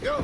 Go!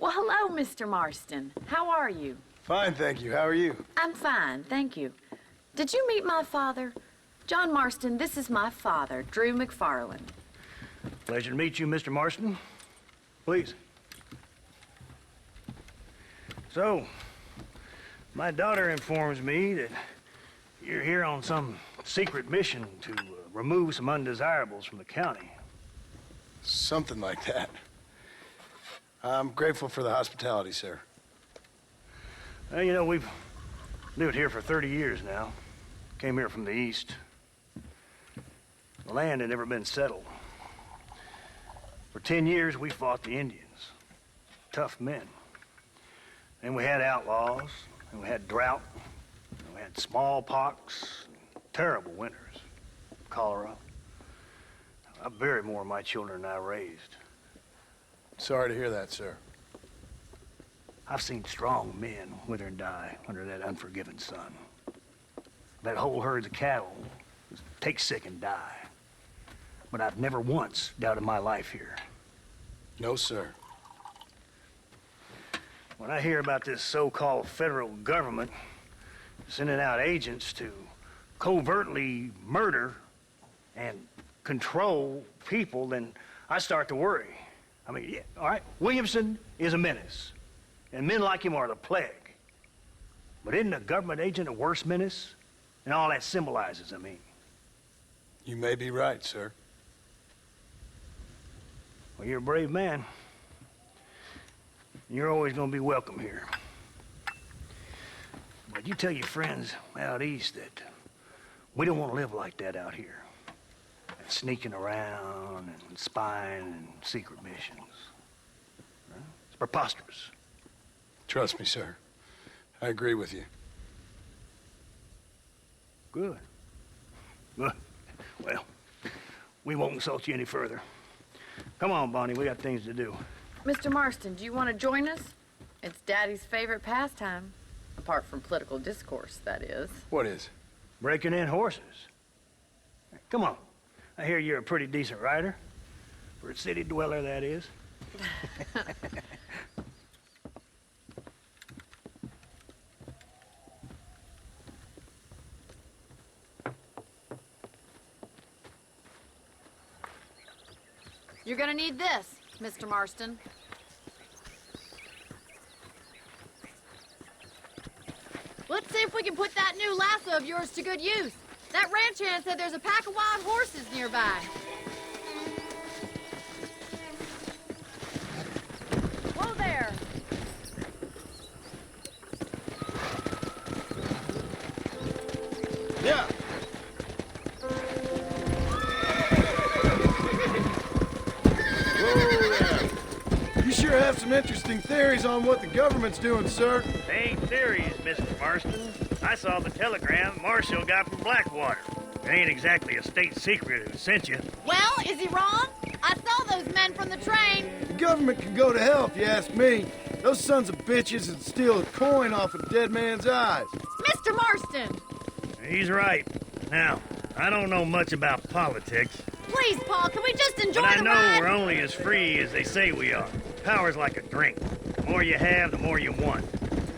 Well, hello, Mr. Marston. How are you? Fine, thank you. How are you? I'm fine, thank you. Did you meet my father? John Marston, this is my father, Drew McFarland. Pleasure to meet you, Mr. Marston. Please. So, my daughter informs me that you're here on some secret mission to remove some undesirables from the county. Something like that. I'm grateful for the hospitality, sir. Well, you know, we've lived here for 30 years now. Came here from the east. The land had never been settled. For 10 years, we fought the Indians. Tough men. Then we had outlaws, and we had drought, and we had smallpox, terrible winters, cholera. I buried more of my children than I raised. Sorry to hear that, sir. I've seen strong men wither and die under that unforgiving sun. That whole herds of cattle take sick and die. But I've never once doubted my life here. No, sir. When I hear about this so-called federal government sending out agents to covertly murder and control people, then I start to worry. I mean, yeah, all right, Williamson is a menace, and men like him are the plague. But isn't a government agent a worse menace? And all that symbolizes, I mean. You may be right, sir. Well, you're a brave man. You're always gonna be welcome here. But you tell your friends out east that we don't want to live like that out here. Sneaking around and spying and secret missions. Right? It's preposterous. Trust me, sir. I agree with you. Good. Good. Well, we won't insult you any further. Come on, Bonnie, we got things to do. Mr. Marston, do you want to join us? It's Daddy's favorite pastime. Apart from political discourse, that is. What is? Breaking in horses. Come on. I hear you're a pretty decent rider. For a city dweller, that is. You're gonna need this, Mr. Marston. Let's see if we can put that new lasso of yours to good use. That ranch hand said there's a pack of wild horses nearby. Whoa there! Yeah! You sure have some interesting theories on what the government's doing, sir. They ain't theories, Mr. Marston. I saw the telegram Marshall got from Blackwater. It ain't exactly a state secret who sent you. Well, is he wrong? I saw those men from the train. The government can go to hell if you ask me. Those sons of bitches would steal a coin off a dead man's eyes. Mr. Marston! He's right. Now, I don't know much about politics, Please, Paul, can we just enjoy but I the know ride? we're only as free as they say we are. Power's like a drink. The more you have, the more you want.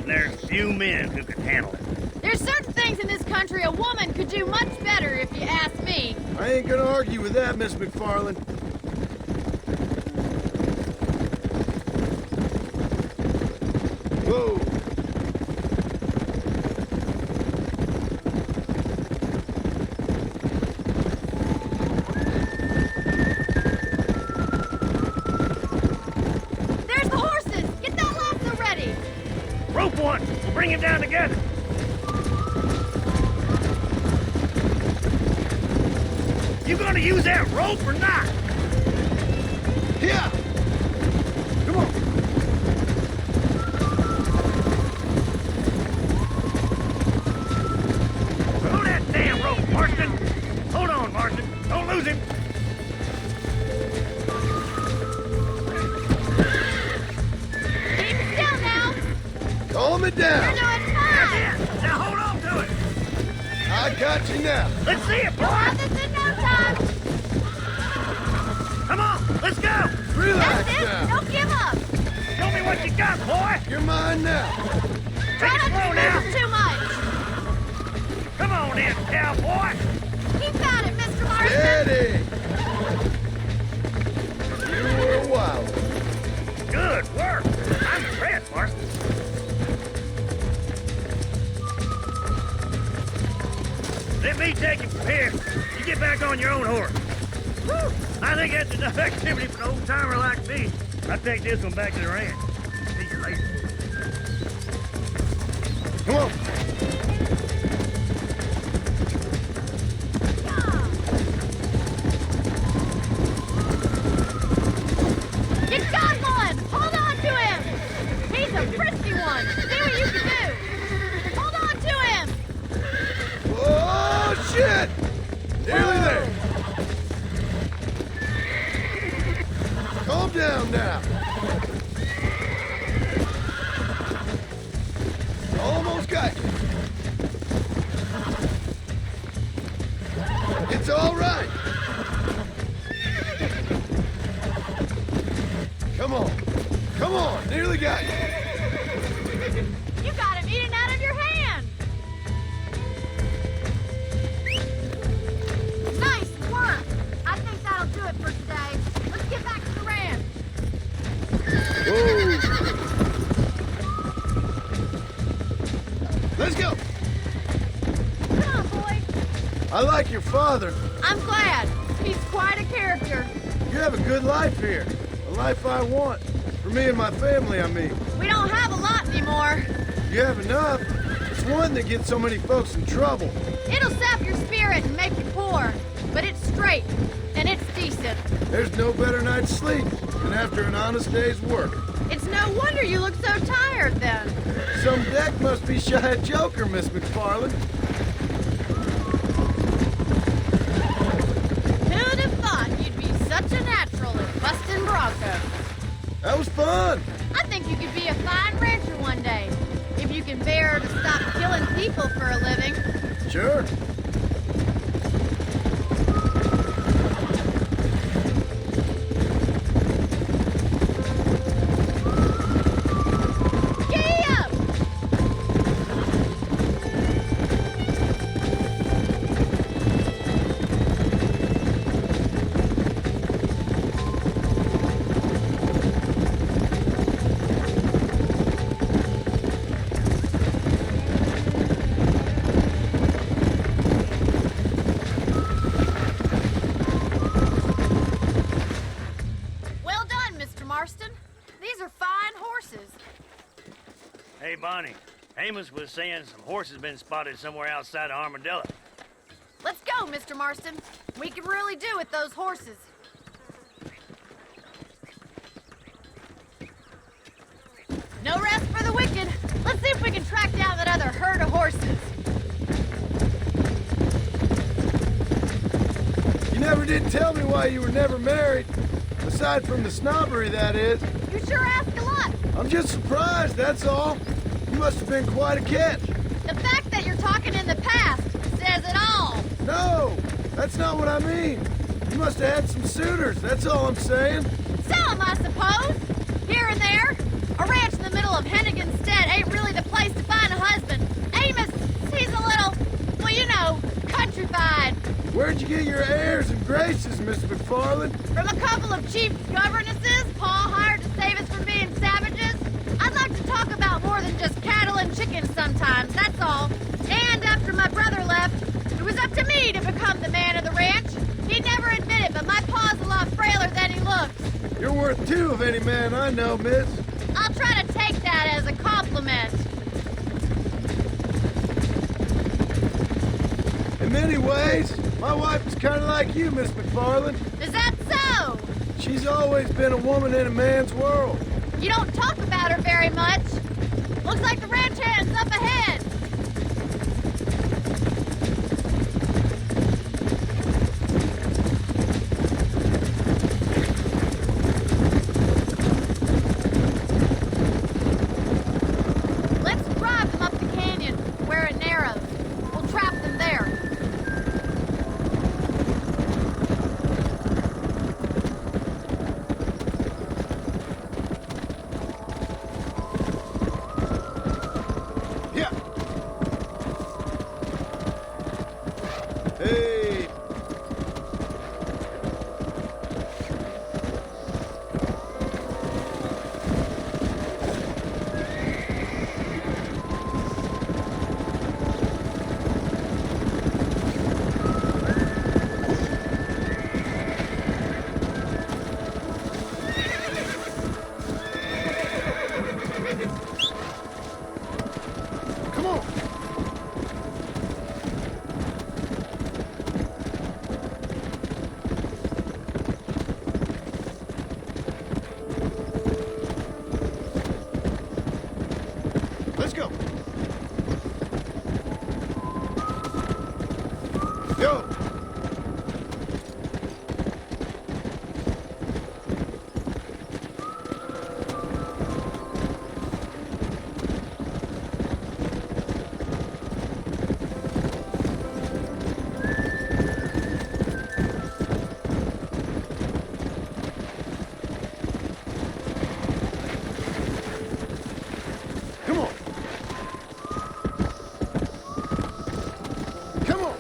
And there's few men who can handle it. There's certain things in this country a woman could do much better if you ask me. I ain't gonna argue with that, Miss McFarland. Whoa. There's the horses! Get that lasso ready! Rope one! We'll bring him down together! You gonna use that rope or not? Yeah! Come on! Throw that damn rope, Marston! Hold on, Marston. Don't lose him! Keep still now! Calm it You're down! doing fine! Yeah, now hold on to it! I got you now! Let's see it, We'll have boy! this in no time! Come on, let's go! Relax That's it! now! Don't give up! Show me what you got, boy! You're mine now! Try Take it slow not to now! squeeze too much! Come on in, cowboy! Keep at it, Mr. Marston! Steady! You were wild. Good work! I'm impressed, Marston. Let me take you from here. You get back on your own horse. Whew. I think that's enough activity for an old-timer like me. I'll take this one back to the ranch. See you later. Come on! Get John one! Hold on to him! He's a frisky one! See what you can do! Hold on to him! Oh, shit! Nearly there! Calm down now! Almost got you! It's all right! Come on! Come on! Nearly got you! You got him eating out of your hand! Nice work! I think that'll do it for today. Let's get back to the ranch. Whoa! Let's go! Come on, boy. I like your father. I'm glad. He's quite a character. You have a good life here. A life I want. For me and my family, I mean. We don't have a lot anymore. You have enough. It's one that gets so many folks in trouble. It'll sap your spirit and make you poor. But it's straight, and it's decent. There's no better night's sleep than after an honest day's work. It's no wonder you look so tired then. Some deck must be shy a joker, Miss McFarland. Who'd have thought you'd be such a natural at busting Bronco? That was fun. I think you could be a fine rancher one day. If you can bear to stop killing people for a living. Sure. Giddy up! Well done, Mr. Marston. These are fine horses. Hey, Bonnie. Amos was saying some horses been spotted somewhere outside of Armadillo. Let's go, Mr. Marston. We can really do with those horses. No rest for the wicked. Let's see if we can track down that other herd of horses. never did tell me why you were never married. Aside from the snobbery, that is. You sure ask a lot. I'm just surprised, that's all. You must have been quite a catch. The fact that you're talking in the past says it all. No, that's not what I mean. You must have had some suitors, that's all I'm saying. Some, I suppose. Here and there. A ranch in the middle of Hennigan's Stead ain't really the place to find a husband. Amos, he's a little, well, you know, countrified. Where'd you get your airs and graces, Miss McFarland? From a couple of cheap governesses Paul hired to save us from being savages. I'd like to talk about more than just cattle and chickens sometimes, that's all. And after my brother left, it was up to me to become the man of the ranch. He'd never admit it, but my pa's a lot frailer than he looks. You're worth two of any man I know, miss. I'll try to take that as a compliment. In many ways, my wife is kind of like you, Miss McFarland. Is that so? She's always been a woman in a man's world. You don't talk about her very much. Looks like the ranch hand's up ahead. Let's drive them up the canyon where it narrows. We'll trap them there. Yeah. Hey. Come on. Let's go. Yo. Come on. Come on.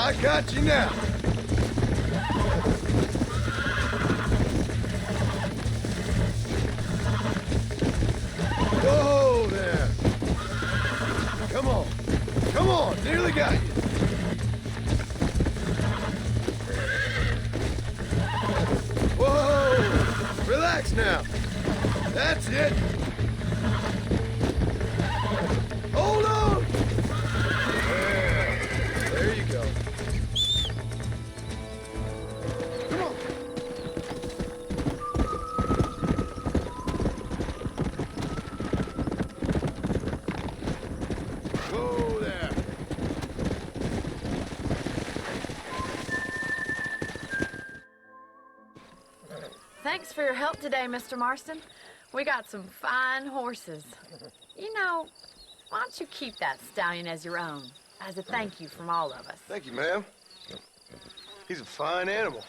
I got you now. Whoa there. Come on. Come on. Nearly got you. Whoa. Relax now. That's it. Hold on. There you go. Come on. Whoa there. Thanks for your help today, Mr. Marston. We got some fine horses. You know, why don't you keep that stallion as your own, as a thank you from all of us? Thank you, ma'am. He's a fine animal.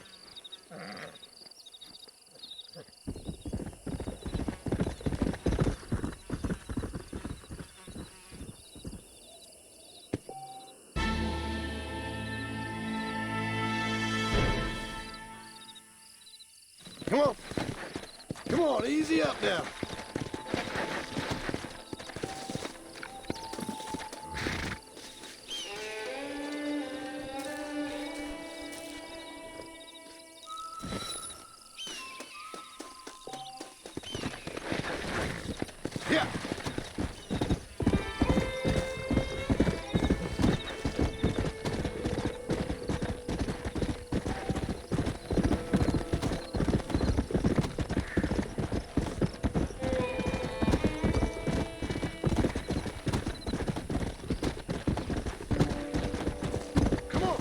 Come on. Come on, easy up now. Yeah. Come on.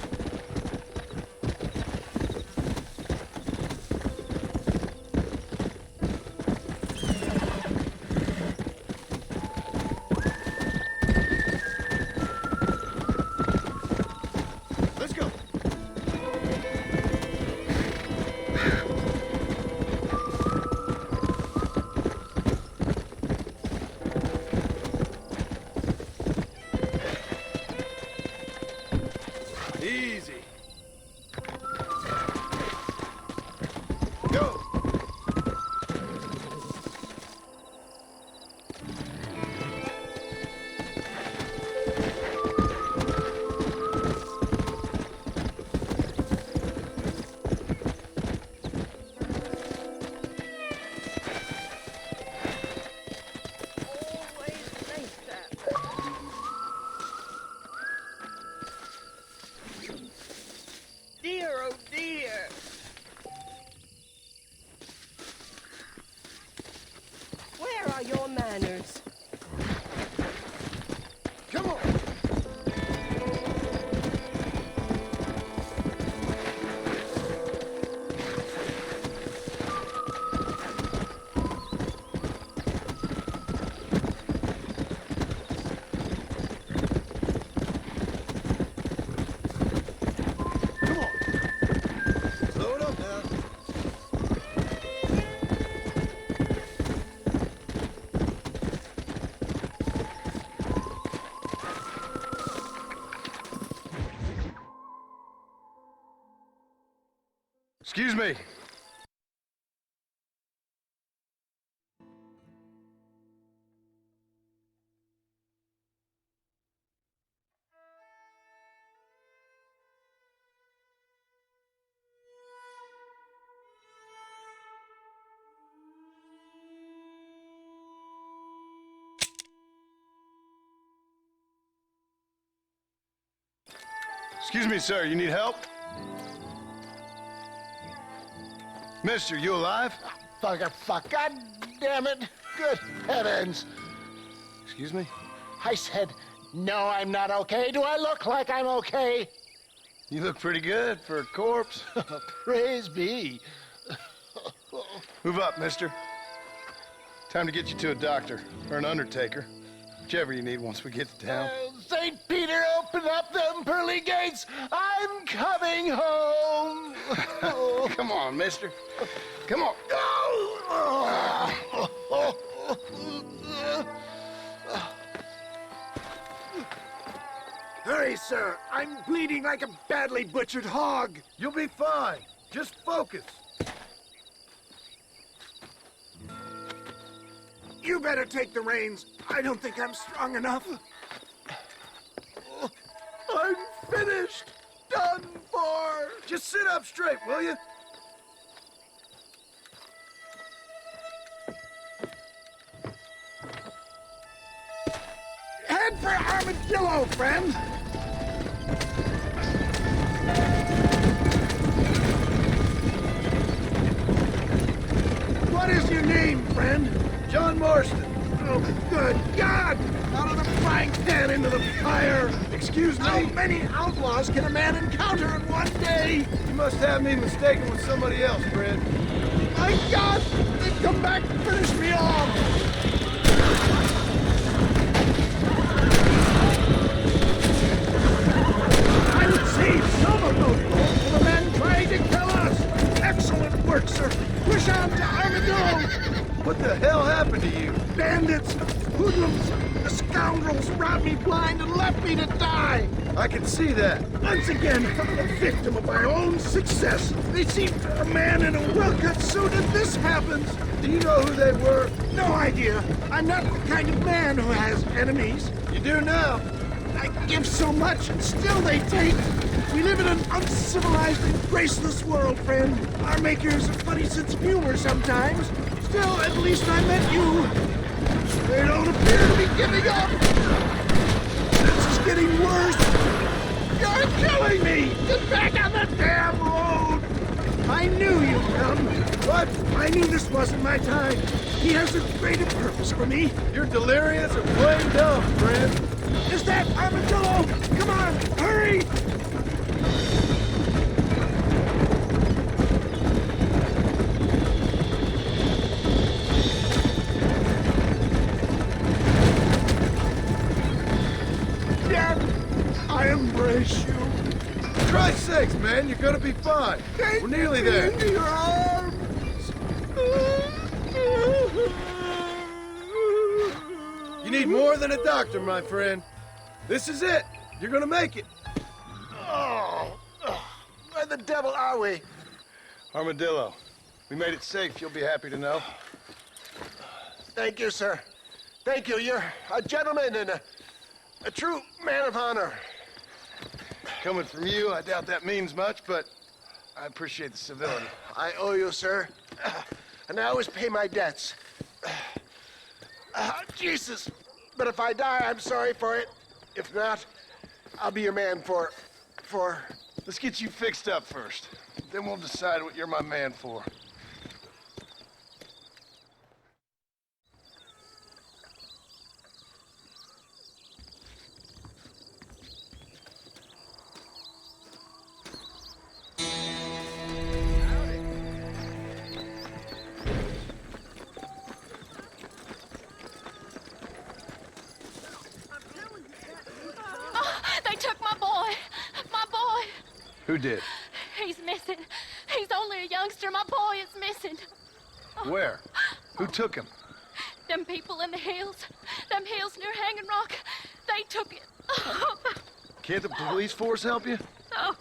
Let's go. Easy. Go. Dear, oh dear. Where are your manners? Come on. Come on. Slow it up now. Excuse me. Excuse me, sir. You need help? Mister, you alive? Fuck, God damn it. Good heavens. Excuse me? I said, no, I'm not okay. Do I look like I'm okay? You look pretty good for a corpse. Praise be. Move up, mister. Time to get you to a doctor or an undertaker. Whichever you need once we get to town. St. Peter, open up them pearly gates. I'm coming home. Come on, mister. Come on. Hurry, sir. I'm bleeding like a badly butchered hog. You'll be fine. Just focus. You better take the reins. I don't think I'm strong enough. I'm finished. Done for. Just sit up straight, will you? Head for Armadillo, friend. What is your name, friend? John Marston. Oh, good God! Out of the frying pan into the fire! Excuse me? How many outlaws can a man encounter in one day? You must have me mistaken with somebody else, Fred. My God! They've come back to finish me off! I would save some of those boats for the men trying to kill us! Excellent work, sir! Push on to Armadillo! What the hell happened to you? Bandits! Hoodlums! The scoundrels robbed me blind and left me to die! I can see that. Once again, I'm a victim of my own success. They seemed a man in a well-cut suit and this happens. Do you know who they were? No idea. I'm not the kind of man who has enemies. You do now. I give so much and still they take. We live in an uncivilized and graceless world, friend. Our makers have a funny sense of humor sometimes. Still, at least I met you. They don't appear to be giving up. This is getting worse. You're killing me! Get back on the damn road! I knew you'd come. But I knew this wasn't my time. He has a greater purpose for me. You're delirious and plain dumb, friend. Is that Armadillo? Come on, hurry! I embrace you. For Christ's sakes, man, you're gonna be fine. We're nearly there. Into your arms. You need more than a doctor, my friend. This is it. You're gonna make it. Where the devil are we? Armadillo. We made it safe, you'll be happy to know. Thank you, sir. Thank you. You're a gentleman and a true man of honor. Coming from you, I doubt that means much, but I appreciate the civility. I owe you, sir. And I always pay my debts. Jesus. But if I die, I'm sorry for it. If not, I'll be your man for... Let's get you fixed up first. Then we'll decide what you're my man for. They took my boy. My boy. Who did? He's missing. He's only a youngster. My boy is missing. Where? Who took him? Them people in the hills. Them hills near Hanging Rock. They took it. Can't the police force help you? Oh,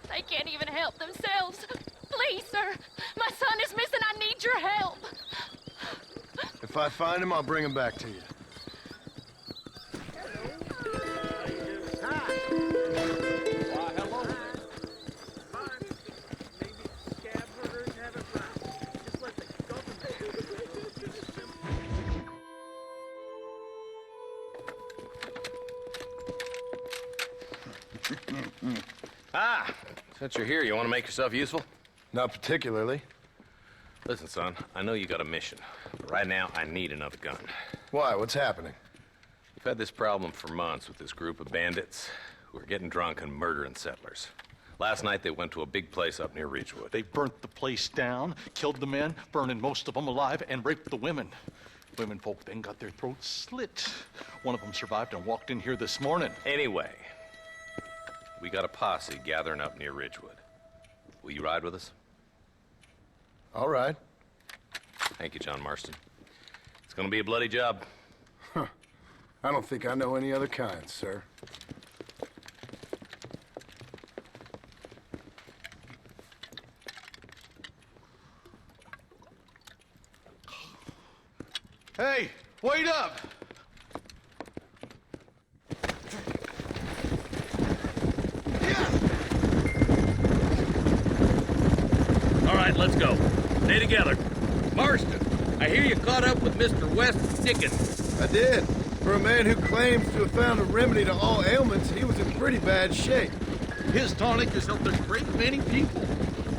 they can't even help themselves. Please, sir. My son is missing. I need your help. If I find him, I'll bring him back to you. Ah, since you're here, you want to make yourself useful? Not particularly. Listen, son, I know you got a mission, but right now I need another gun. Why? What's happening? We've had this problem for months with this group of bandits who are getting drunk and murdering settlers. Last night they went to a big place up near Ridgewood. They burnt the place down, killed the men, burning most of them alive, and raped the women. Women folk then got their throats slit. One of them survived and walked in here this morning. Anyway, we got a posse gathering up near Ridgewood. Will you ride with us? All right. Thank you, John Marston. It's gonna be a bloody job. I don't think I know any other kind, sir. right, let's go. Stay together. Marston, I hear you caught up with Mr. West Dickens. I did. For a man who claims to have found a remedy to all ailments, he was in pretty bad shape. His tonic has helped a great many people.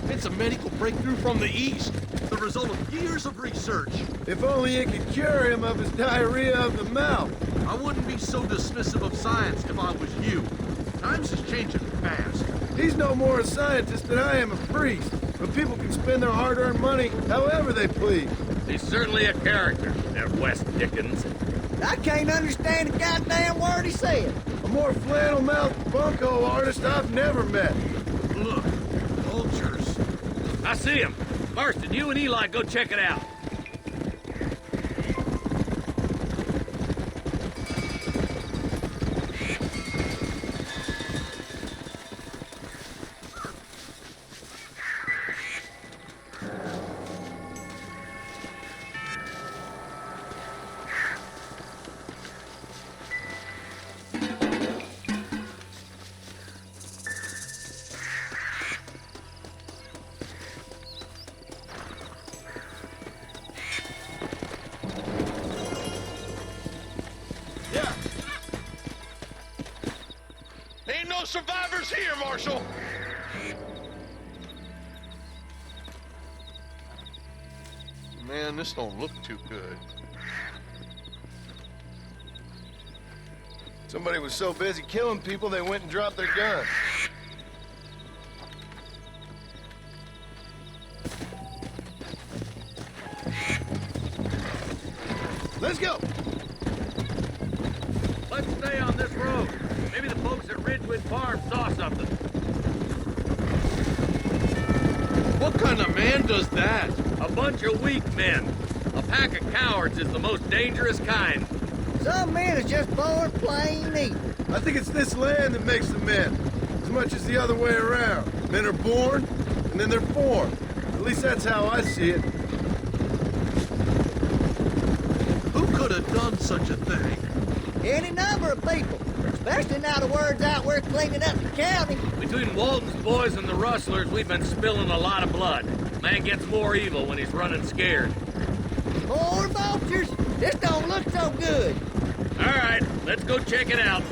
It's a medical breakthrough from the East, the result of years of research. If only it could cure him of his diarrhea of the mouth. I wouldn't be so dismissive of science if I was you. Times is changing fast. He's no more a scientist than I am a priest. But people can spend their hard-earned money however they please. He's certainly a character, that West Dickens. I can't understand a goddamn word he said. A more flannel-mouthed bunco artist I've never met. Look, vultures. I see him. Marston, you and Eli go check it out. Ain't no survivors here, Marshal! Man, this don't look too good. Somebody was so busy killing people, they went and dropped their guns. Let's go! Let's stay on this road. Maybe the folks at Ridgewood Farm saw something. What kind of man does that? A bunch of weak men. A pack of cowards is the most dangerous kind. Some men is just born plain evil. I think it's this land that makes them men, as much as the other way around. Men are born, and then they're formed. At least that's how I see it. Who could have done such a thing? Any number of people, especially now the word's out we're cleaning up the county. Between Walton's boys and the rustlers, we've been spilling a lot of blood. Man gets more evil when he's running scared. More vultures? This don't look so good. All right, let's go check it out.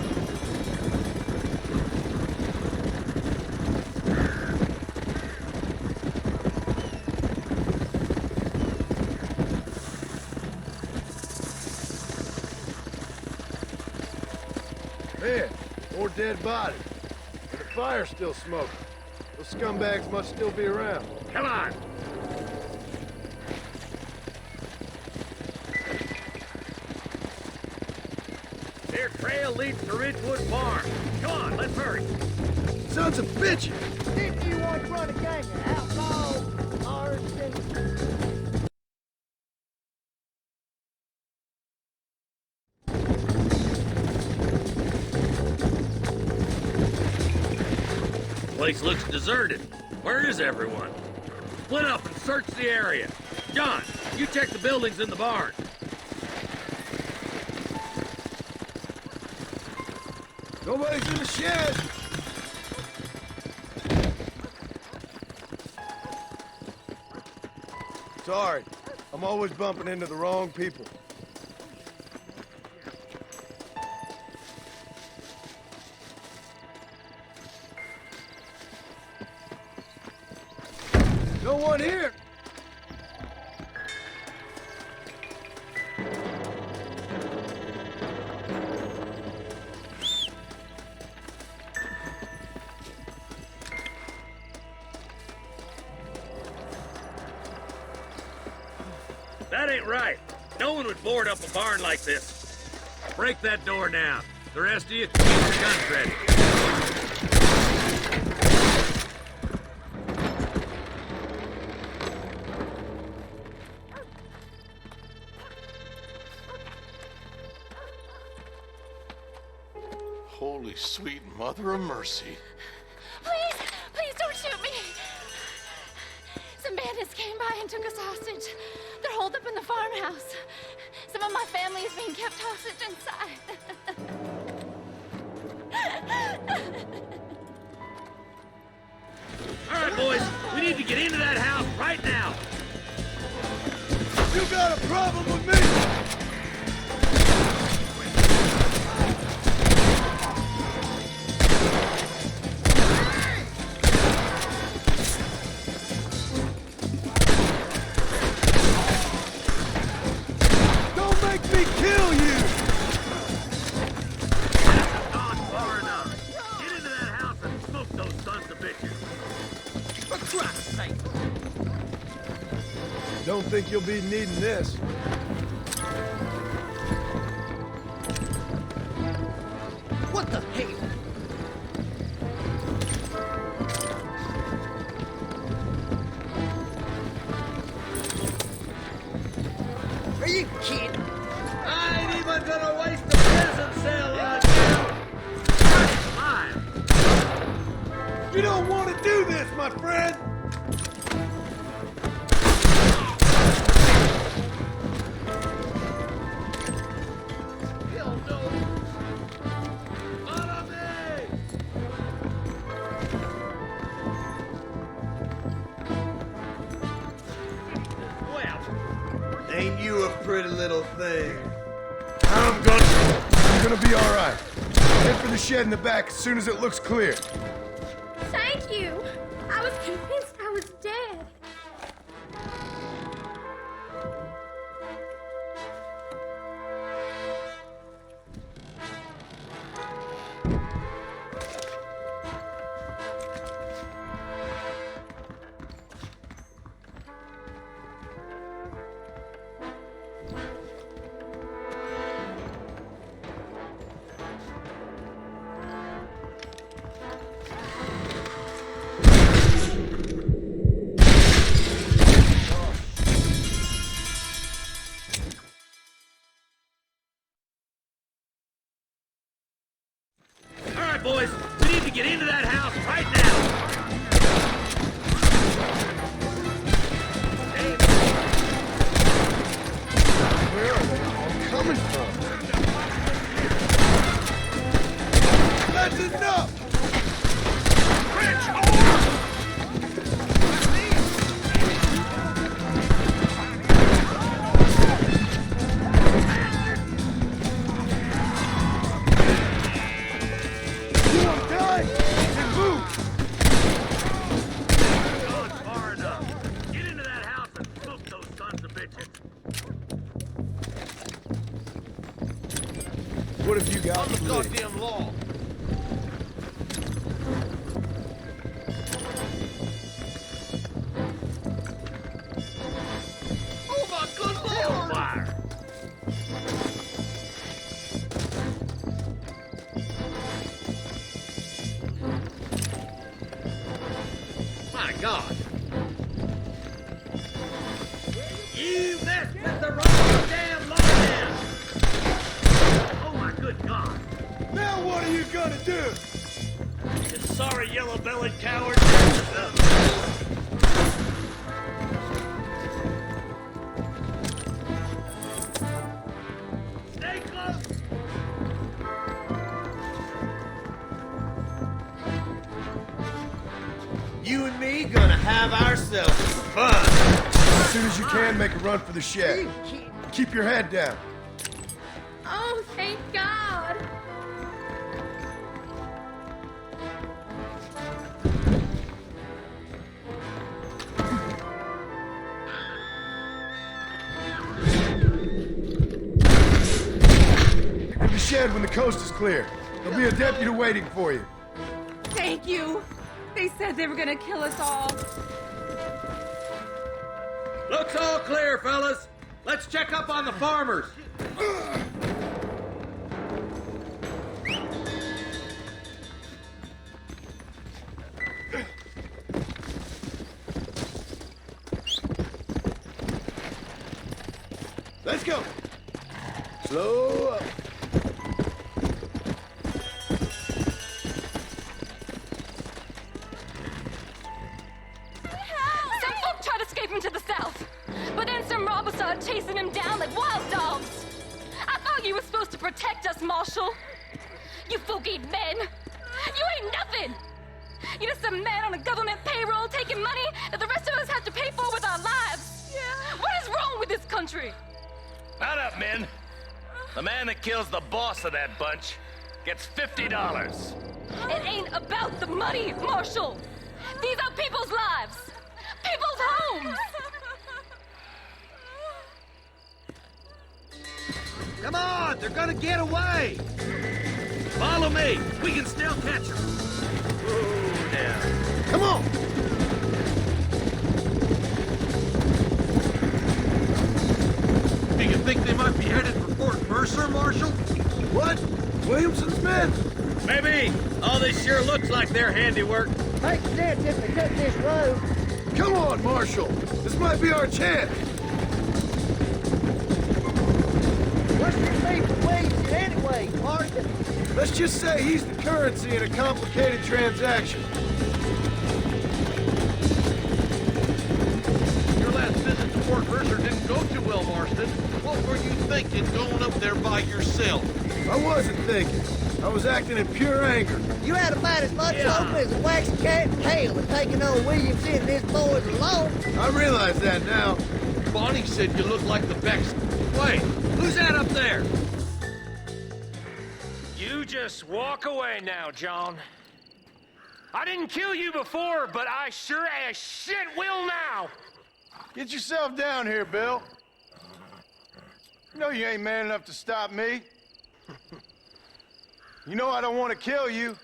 Man, more dead bodies. And the fire's still smoking. Those scumbags must still be around. Come on. Their trail leads to Ridgewood Farm. Come on, let's hurry. Sons of bitches! If you want to run a gang of outlaws, arsonists, Place looks deserted. Where is everyone? Split up and search the area. John, you check the buildings in the barn. Nobody's in the shed! Sorry, I'm always bumping into the wrong people. No one here! That ain't right. No one would board up a barn like this. Break that door down. The rest of you, keep your guns ready. Holy sweet mother of mercy. Please, please don't shoot me. Some bandits came by and took us hostage. They're holed up in the farmhouse. Some of my family is being kept hostage inside. All right, boys, we need to get into that house right now! You got a problem with me? Don't make me kill you! That's gone far enough. Get into that house and smoke those sons of bitches. For Christ's sake! Don't think you'll be needing this. What the hell? Are you kidding? I ain't even gonna waste the prison cell on you! You don't want to do this, my friend! Hell no! Follow me! Well, Ain't you a pretty little thing? You're gonna be all right. Head for the shed in the back as soon as it looks clear. Thank you. I was convinced I was dead. all right, boys. We need to get into that house right now. Where are they all coming from? That's enough! You want to die? Then move! Oh, it's far enough. Get into that house and smoke those sons of bitches. What have you got to lose? Goddamn law. Oh my good lord! Hellfire! My God! You messed with the wrong damn lawman! Oh my good God! Now what are you gonna do? You sorry yellow-bellied coward! Stay close! You and me gonna have ourselves fun. As soon as you can, make a run for the shed. Keep your head down. Oh, thank God. In the shed when the coast is clear. There'll be a deputy waiting for you. Thank you. They said they were gonna kill us all. Looks all clear, fellas. Let's check up on the farmers. Let's go. Slow up. Some folk tried to escape him to the south, but then some robbers started chasing him down like wild dogs. I thought you were supposed to protect us, Marshal. You folk ain't men. You ain't nothing. You're just some man on a government payroll taking money that the rest of us have to pay for with our lives. Yeah. What is wrong with this country? Mount up, men. The man that kills the boss of that bunch gets $50. It ain't about the money, Marshal. These are people's lives, people's homes. Come on, they're gonna get away. Follow me. We can still catch them. Ooh, now. Come on! Do you think they might be headed for Fort Mercer, Marshal? What? Williamson's men? Maybe. All this sure looks like their handiwork. Makes sense if they took this road. Come on, Marshal. This might be our chance. What's your beef with Williamson anyway, Marston? Let's just say he's the currency in a complicated transaction. Your last visit to Fort Mercer didn't go too well, Marston. What were you thinking going up there by yourself? I wasn't thinking. I was acting in pure anger. You had about as much hope as a waxing cat's tail in taking on Williamson and his boys alone. I realize that now. Bonnie said you look like the best. Wait, who's that up there? You just walk away now, John. I didn't kill you before, but I sure as shit will now. Get yourself down here, Bill. You know you ain't man enough to stop me. You know I don't want to kill you,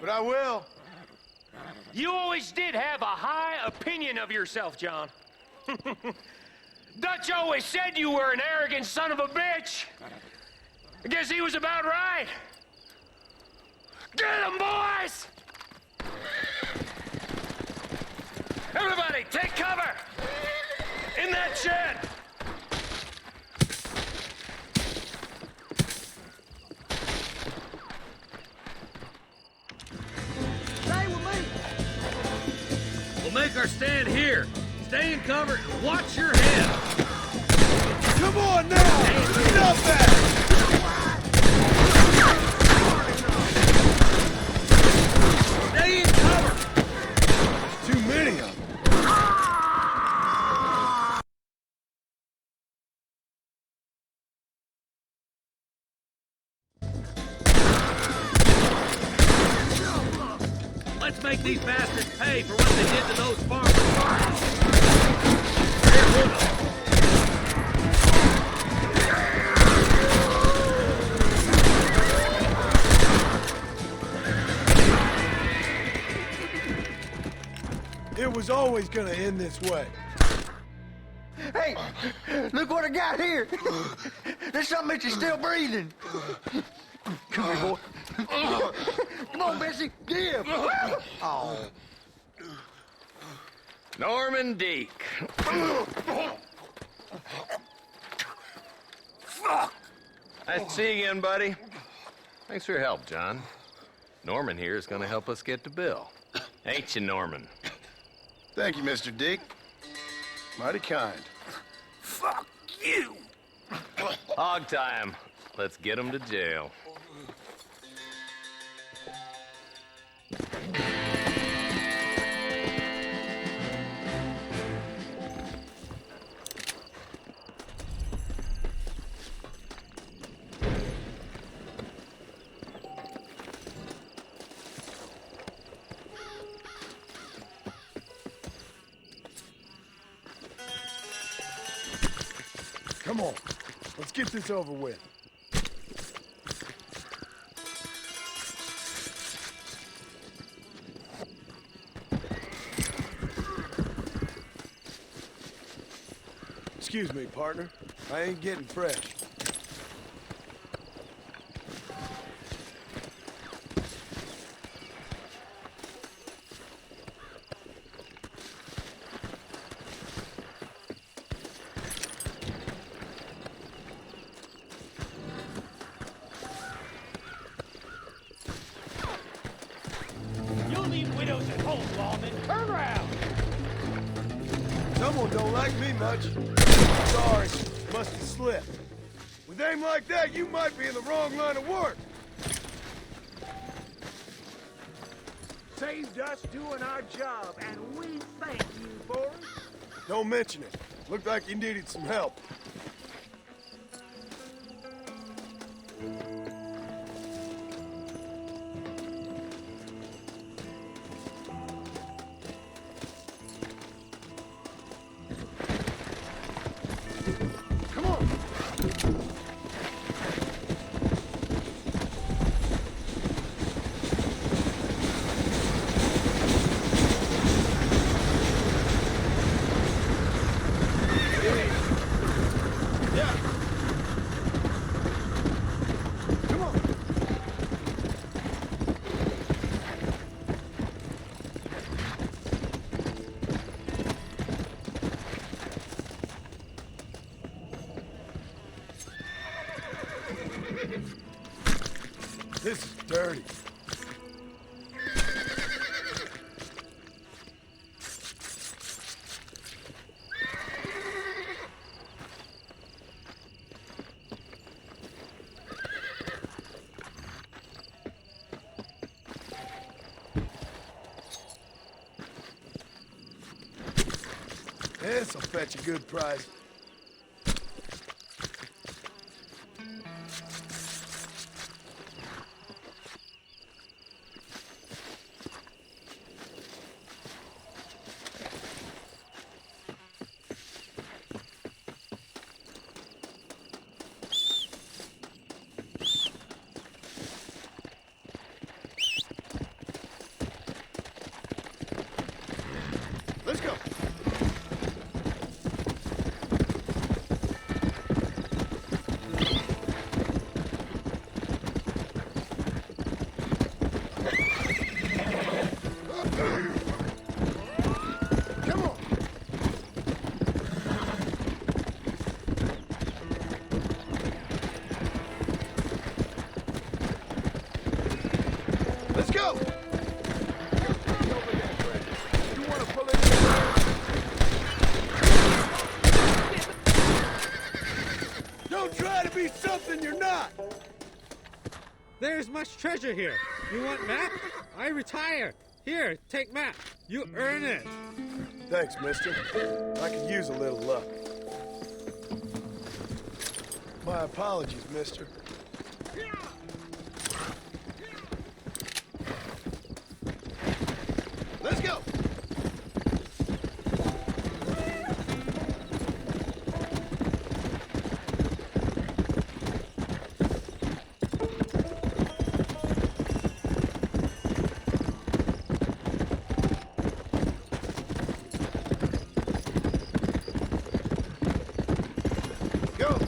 but I will. You always did have a high opinion of yourself, John. Dutch always said you were an arrogant son of a bitch. I guess he was about right. Get him, boys! Everybody, take cover! In that shed! Stay with me. We'll make our stand here. Stay in cover and watch your head. Come on now! Enough that! Stay in cover. Too many of them. Let's make these bastards pay for what they did to those farmers. It was always gonna end this way. Hey, look what I got here. There's something that you're still breathing. Come here, boy. Come on, Bessie. Give. Oh. Norman Deek. Nice to see you again, buddy. Thanks for your help, John. Norman here is going to help us get to Bill. Ain't you, Norman? Thank you, Mr. Dick. Mighty kind. Fuck you. Hog time. Let's get him to jail. Come on. Let's get this over with. Excuse me, partner. I ain't getting fresh. You'll leave widows at home, lawman. Turn around! Someone don't like me much. Sorry, must have slipped. With aim like that, you might be in the wrong line of work. Say saved us doing our job, and we thank you for it. Don't mention it. Looked like you needed some help. Come on. This is dirty. This'll fetch a good price. Let's go. Come on. Let's go. You want to pull in? Don't try to be something you're not. There's much treasure here. You want map? I retire. Here, take map. You earn it. Thanks, mister. I could use a little luck. My apologies, mister. Let's go. Go.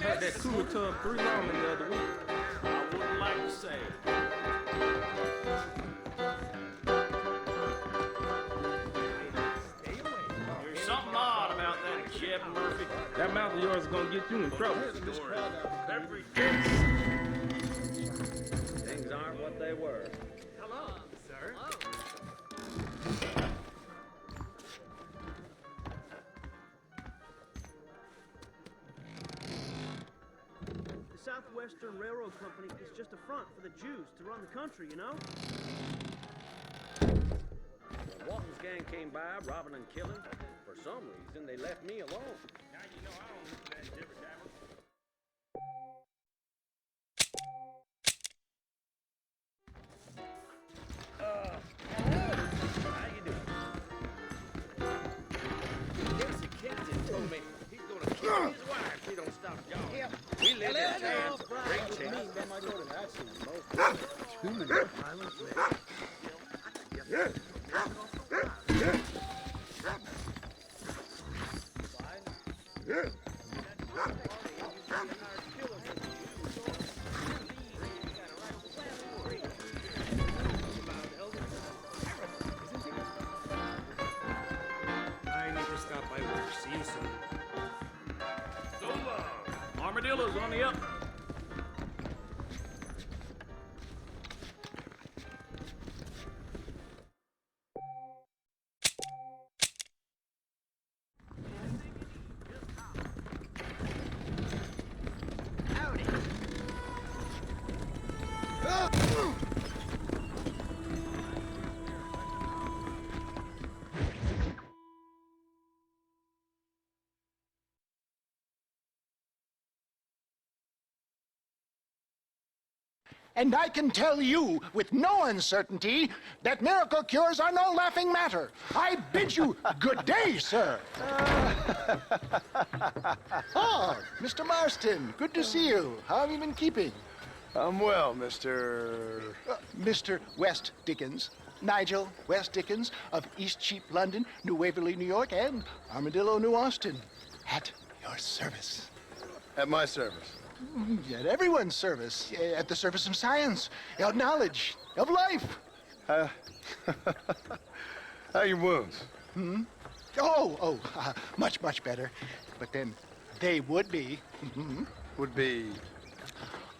Had that cooler tub 3 lawmen the other week. I wouldn't like to say it. There's something odd about that, Jeb Murphy. That mouth of yours is gonna get you in trouble. Things aren't what they were. Hello, sir. Hello. The Southwestern Railroad Company is just a front for the Jews to run the country, you know? When Walton's gang came by, robbing and killing, for some reason they left me alone. Now you know I don't look that different, Dabber. How you doing? Jesse Kingston told me he's gonna kill his wife if he don't stop y'all. Yep. We live in town. Great chance. Too many violent men. I never stopped by work, see? You, sir. So long. Armadillo's on the up. And I can tell you with no uncertainty that miracle cures are no laughing matter. I bid you good day, sir. Oh, Mr. Marston, good to see you. How have you been keeping? I'm well, Mr. Mr. West Dickens. Nigel West Dickens of East Cheap, London, New Waverly, New York, and Armadillo, New Austin. At your service. At my service. At everyone's service. At the service of science, of knowledge, of life. How are your wounds? Much, much better. But then they would be. Would be...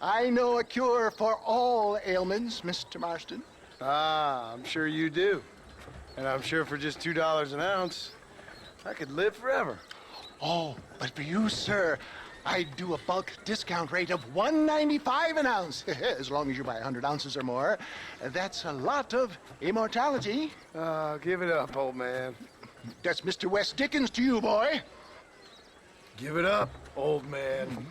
I know a cure for all ailments, Mr. Marston. Ah, I'm sure you do. And I'm sure for just $2 an ounce, I could live forever. Oh, but for you, sir, I do a bulk discount rate of $1.95 an ounce, as long as you buy 100 ounces or more. That's a lot of immortality. Give it up, old man. That's Mr. West Dickens to you, boy. Give it up, old man.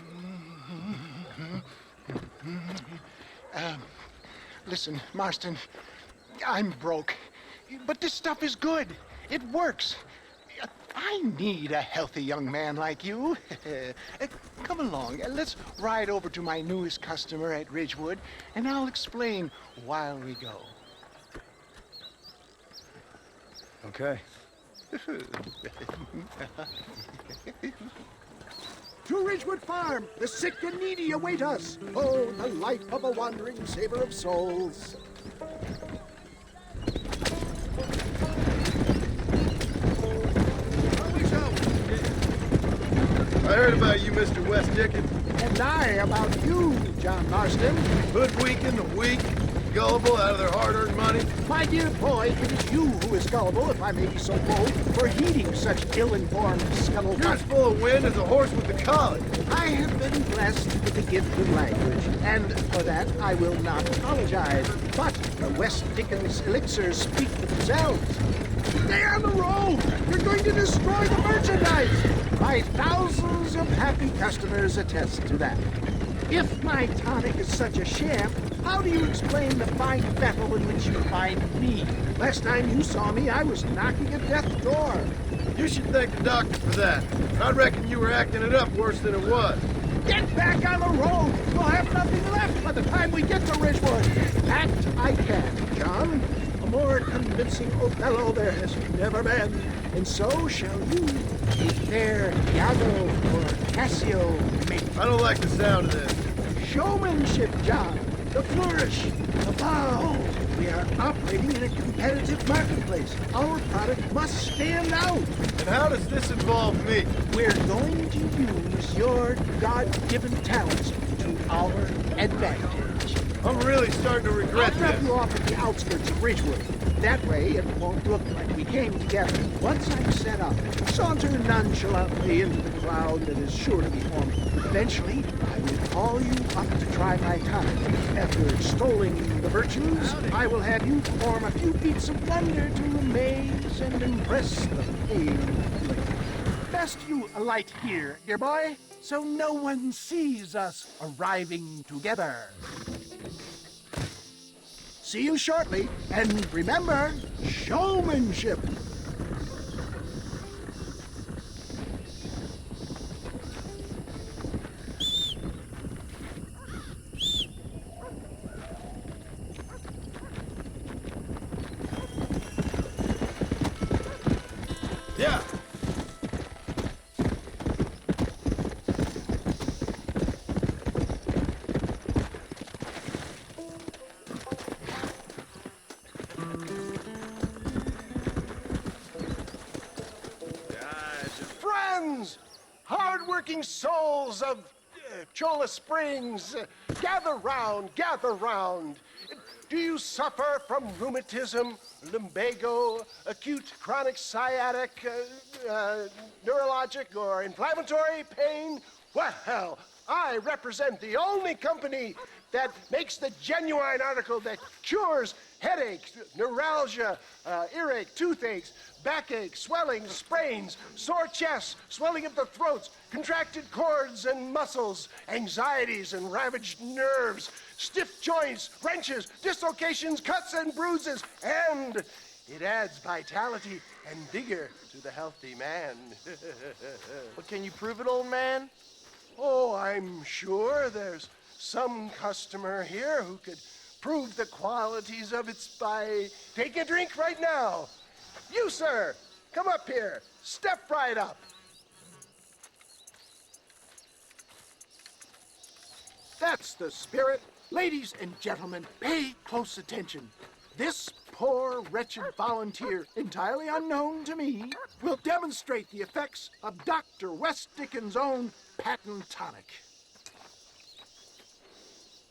Listen, Marston, I'm broke, but this stuff is good. It works. I need a healthy young man like you. Come along, let's ride over to my newest customer at Ridgewood, and I'll explain while we go. Okay. To Ridgewood Farm, the sick and needy await us. Oh, the life of a wandering saver of souls. I heard about you, Mr. West Dickens. And I about you, John Marston. Hoodwinking the weak, gullible out of their hard-earned money. My dear boy, it is you who is gullible, if I may be so bold, for heeding such ill-informed scuttlebutt. You're as full of wind as a horse with the colic. I have been blessed with the gift of language, and for that I will not apologize. But the West Dickens elixirs speak for themselves. Stay on the road! You're going to destroy the merchandise! My thousands of happy customers attest to that. If my tonic is such a sham, how do you explain the fine battle in which you find me? Last time you saw me, I was knocking at death's door. You should thank the doctor for that. I reckon you were acting it up worse than it was. Get back on the road! You'll have nothing left by the time we get to Ridgewood. That I can, John. A more convincing Othello there has never been. And so shall you, a fair Iago or Cassio make. I don't like the sound of this. Showmanship, John. The flourish, the bow. We are operating in a competitive marketplace. Our product must stand out. And how does this involve me? We're going to use your God-given talents to our advantage. I'm really starting to regret I'll drop this. you off at the outskirts of Ridgewood. That way, it won't look like we came together. Once I'm set up, saunter nonchalantly into the crowd that is sure to be forming. Eventually, I will call you up to try my time. After extolling the virtues, I will have you perform a few feats of wonder to amaze and impress the pale. Best you alight here, dear boy, so no one sees us arriving together. See you shortly, and remember, showmanship. Yeah. friends, hard-working souls of Cholla Springs, gather round, gather round. Do you suffer from rheumatism, lumbago, acute chronic sciatic, neurologic, or inflammatory pain? Well, I represent the only company that makes the genuine article that cures headaches, neuralgia, earache, toothaches, backache, swelling, sprains, sore chests, swelling of the throats, contracted cords and muscles, anxieties and ravaged nerves, stiff joints, wrenches, dislocations, cuts and bruises, and it adds vitality and vigor to the healthy man. But can you prove it, old man? Oh, I'm sure there's some customer here who could prove the qualities of it by taking a drink right now. You, sir, come up here. Step right up. That's the spirit. Ladies and gentlemen, pay close attention. This poor, wretched volunteer, entirely unknown to me, will demonstrate the effects of Dr. West Dickens' own patent tonic.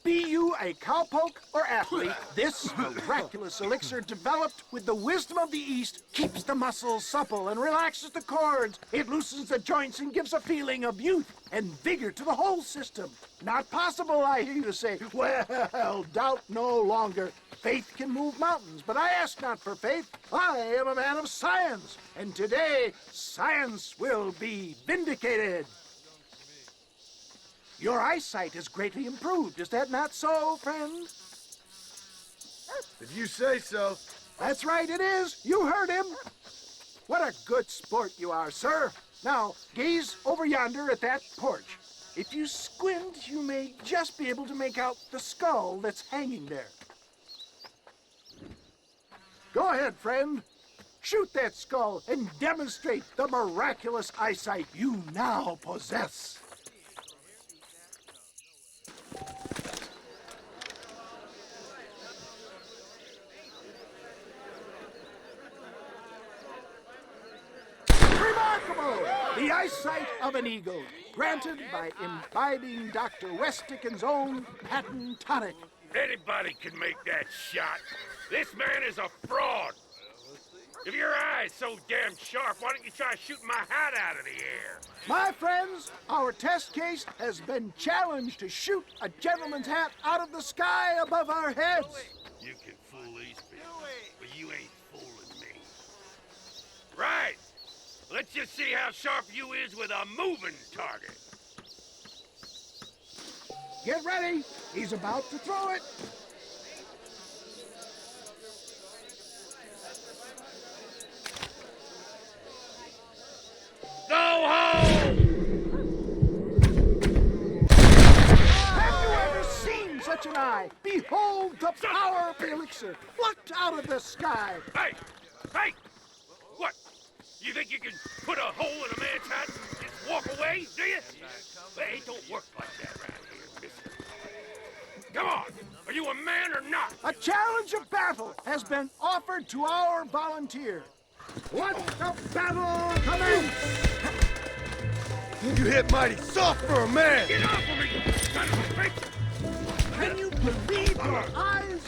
Be you a cowpoke or athlete, this miraculous elixir developed with the wisdom of the East keeps the muscles supple and relaxes the cords. It loosens the joints and gives a feeling of youth and vigor to the whole system. Not possible, I hear you say. Well, doubt no longer. Faith can move mountains, but I ask not for faith. I am a man of science, and today science will be vindicated. Your eyesight has greatly improved. Is that not so, friend? If you say so. That's right, it is. You heard him. What a good sport you are, sir. Now, gaze over yonder at that porch. If you squint, you may just be able to make out the skull that's hanging there. Go ahead, friend. Shoot that skull and demonstrate the miraculous eyesight you now possess. Remarkable! The eyesight of an eagle, granted by imbibing Dr. West Dickens' own patent tonic. Anybody can make that shot. This man is a fraud. If your eye's so damn sharp, why don't you try shooting my hat out of the air? My friends, our test case has been challenged to shoot a gentleman's hat out of the sky above our heads. You can fool these people, but you ain't fooling me. Right. Let's just see how sharp you is with a moving target. Get ready. He's about to throw it. Go home! Have you ever seen such an eye? Behold the power of the elixir, plucked out of the sky. Hey! Hey! What? You think you can put a hole in a man's hat and just walk away, do you? Hey, it don't work like that around here, mister. Come on! Are you a man or not? A challenge of battle has been offered to our volunteer. Let the battle commence! You hit mighty soft for a man! Get off of me, you son of a bitch! Can you believe your eyes?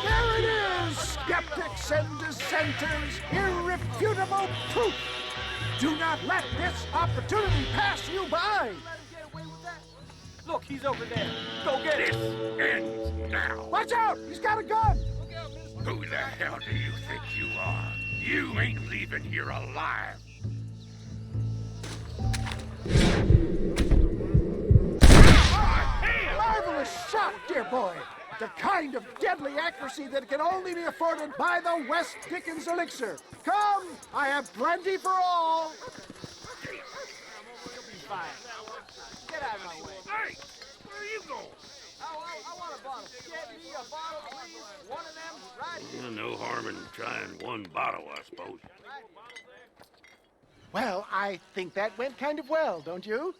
There it is! Skeptics and dissenters, irrefutable proof! Do not let this opportunity pass you by! Look, he's over there. Go get This him. ends now! Watch out! He's got a gun! Who the hell do you think you are? You ain't leaving here alive! Marvelous shot, dear boy! The kind of deadly accuracy that can only be afforded by the West Dickens elixir. Come, I have plenty for all. You'll be fine. Get out of my way. Hey! Where are you going? I want a bottle. Get me a bottle, please. One of them right here. No harm in trying one bottle, I suppose. Well, I think that went kind of well, don't you?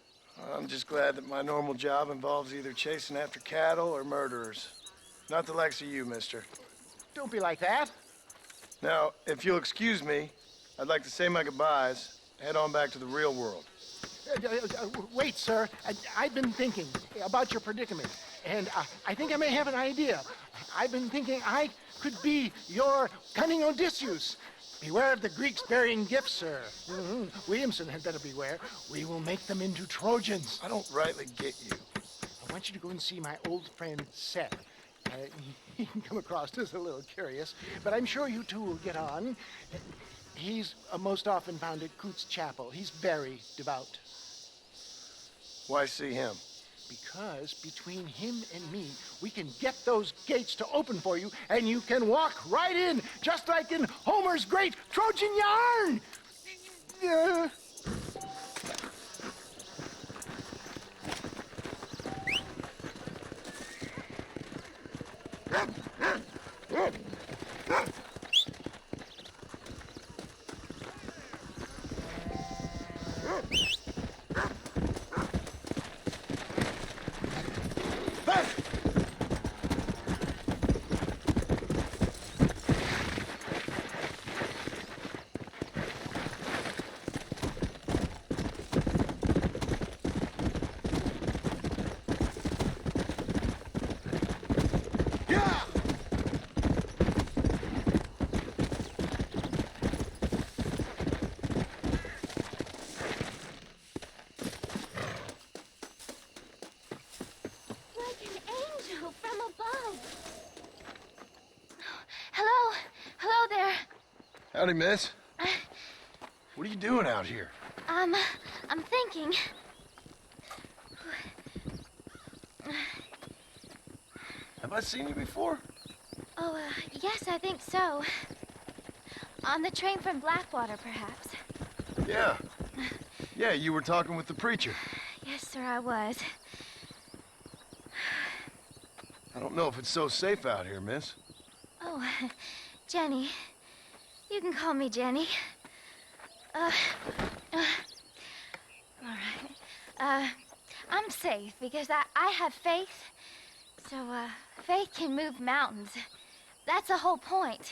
I'm just glad that my normal job involves either chasing after cattle or murderers. Not the likes of you, mister. Don't be like that. Now, if you'll excuse me, I'd like to say my goodbyes, head on back to the real world. Wait, sir. I've been thinking about your predicament, and I think I may have an idea. I've been thinking I could be your cunning Odysseus. Beware of the Greeks burying gifts, sir. Williamson had better beware. We will make them into Trojans. I don't rightly get you. I want you to go and see my old friend Seth. He can come across as a little curious, but I'm sure you two will get on. He's most often found at Coots Chapel. He's very devout. Why see him? Because between him and me, we can get those gates to open for you, and you can walk right in, just like in Homer's great Trojan yarn! Howdy, miss. What are you doing out here? I'm thinking. Have I seen you before? Oh, yes, I think so. On the train from Blackwater, perhaps. Yeah. Yeah, you were talking with the preacher. Yes, sir, I was. I don't know if it's so safe out here, miss. Oh, Jenny. You can call me Jenny. All right. I'm safe because I have faith. So, faith can move mountains. That's the whole point.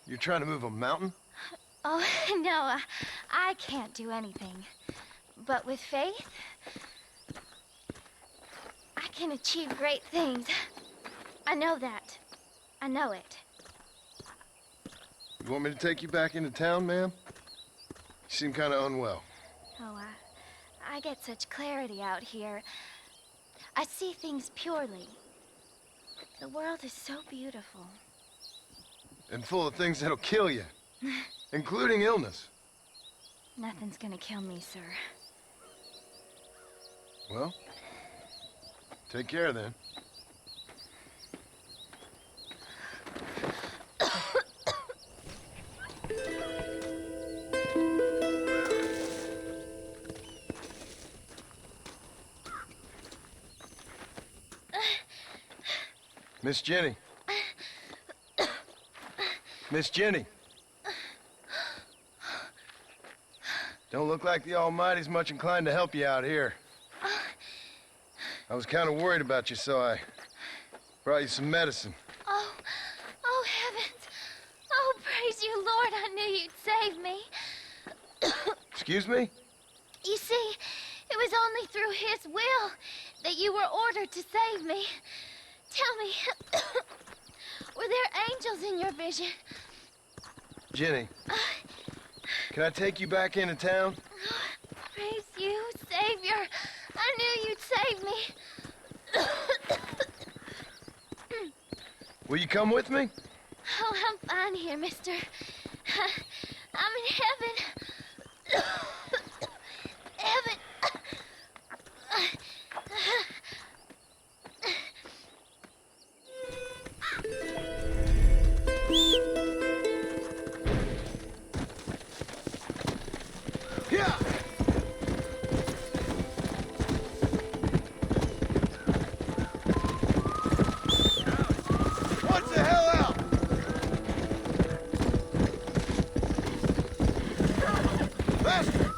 You're trying to move a mountain? Oh, no, I can't do anything. But with faith, I can achieve great things. I know that. I know it. You want me to take you back into town, ma'am? You seem kind of unwell. Oh, I get such clarity out here. I see things purely. The world is so beautiful. And full of things that'll kill you, including illness. Nothing's gonna kill me, sir. Well, take care then. Miss Jenny. Miss Jenny. Don't look like the Almighty's much inclined to help you out here. I was kind of worried about you, so I brought you some medicine. Oh, heavens. Oh, praise you, Lord. I knew you'd save me. Excuse me? You see, it was only through his will that you were ordered to save me. Tell me, were there angels in your vision? Jenny, can I take you back into town? Praise you, Savior. I knew you'd save me. Will you come with me? Oh, I'm fine here, mister. I'm in heaven. Heaven. Faster!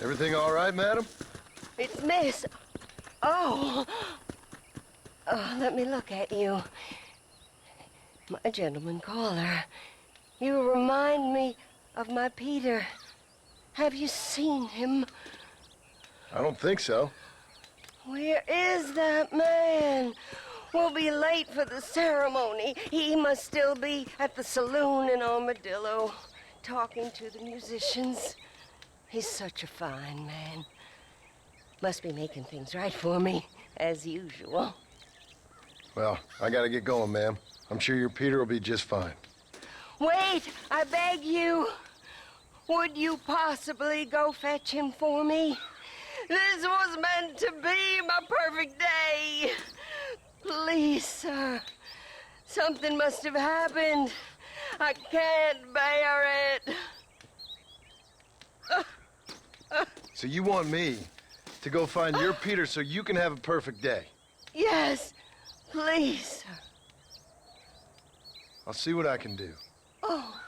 Everything all right, madam? It's Miss. Oh. Oh, let me look at you. My gentleman caller. You remind me of my Peter. Have you seen him? I don't think so. Where is that man? We'll be late for the ceremony. He must still be at the saloon in Armadillo, talking to the musicians. He's such a fine man. Must be making things right for me, as usual. Well, I gotta get going, ma'am. I'm sure your Peter will be just fine. Wait, I beg you. Would you possibly go fetch him for me? This was meant to be my perfect day. Please, sir. Something must have happened. I can't bear it. So you want me to go find your Peter so you can have a perfect day? Yes, please, sir. I'll see what I can do. Oh.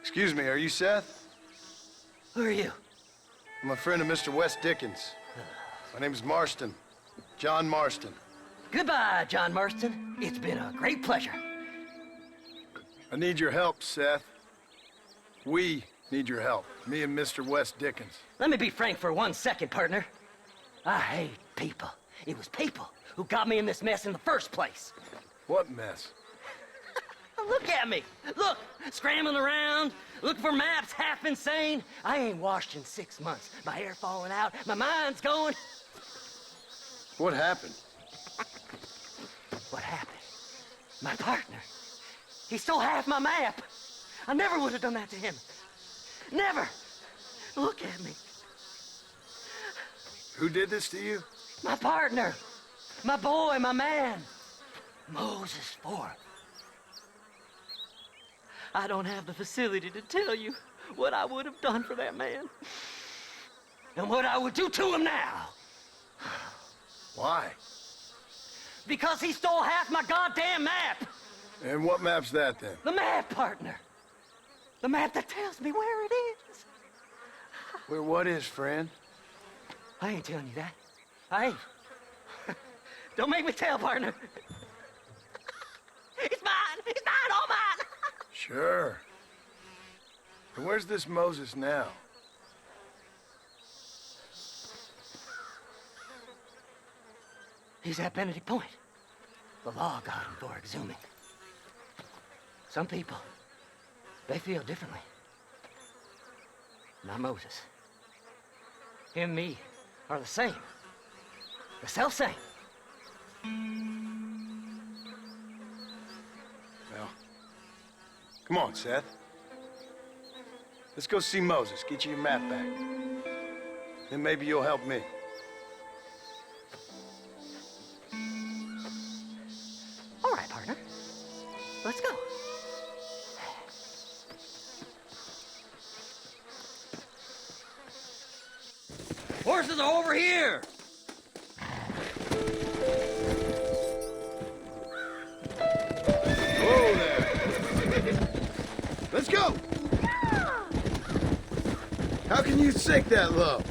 Excuse me, are you Seth? Who are you? I'm a friend of Mr. West Dickens. My name is Marston. John Marston. Goodbye, John Marston. It's been a great pleasure. I need your help, Seth. We need your help. Me and Mr. West Dickens. Let me be frank for 1 second, partner. I hate people. It was people who got me in this mess in the first place. What mess? Look at me. Look, scrambling around, looking for maps, half insane. I ain't washed in 6 months. My hair falling out, my mind's going. What happened? What happened? My partner. He stole half my map. I never would have done that to him. Never. Look at me. Who did this to you? My partner. My boy, my man. Moses Ford. I don't have the facility to tell you what I would have done for that man. And what I would do to him now. Why? Because he stole half my goddamn map. And what map's that, then? The map, partner. The map that tells me where it is. Where what is, friend? I ain't telling you that. I ain't. Don't make me tell, partner. It's mine. It's mine, all mine. Sure. And where's this Moses now? He's at Benedict Point. The law got him for exhuming. Some people, they feel differently. Not Moses. Him and me are the same. The self-same. Well, come on, Seth. Let's go see Moses, get you your map back. Then maybe you'll help me. All right, partner. Let's go. Horses are over here! Whoa there! Let's go! How can you sink that low?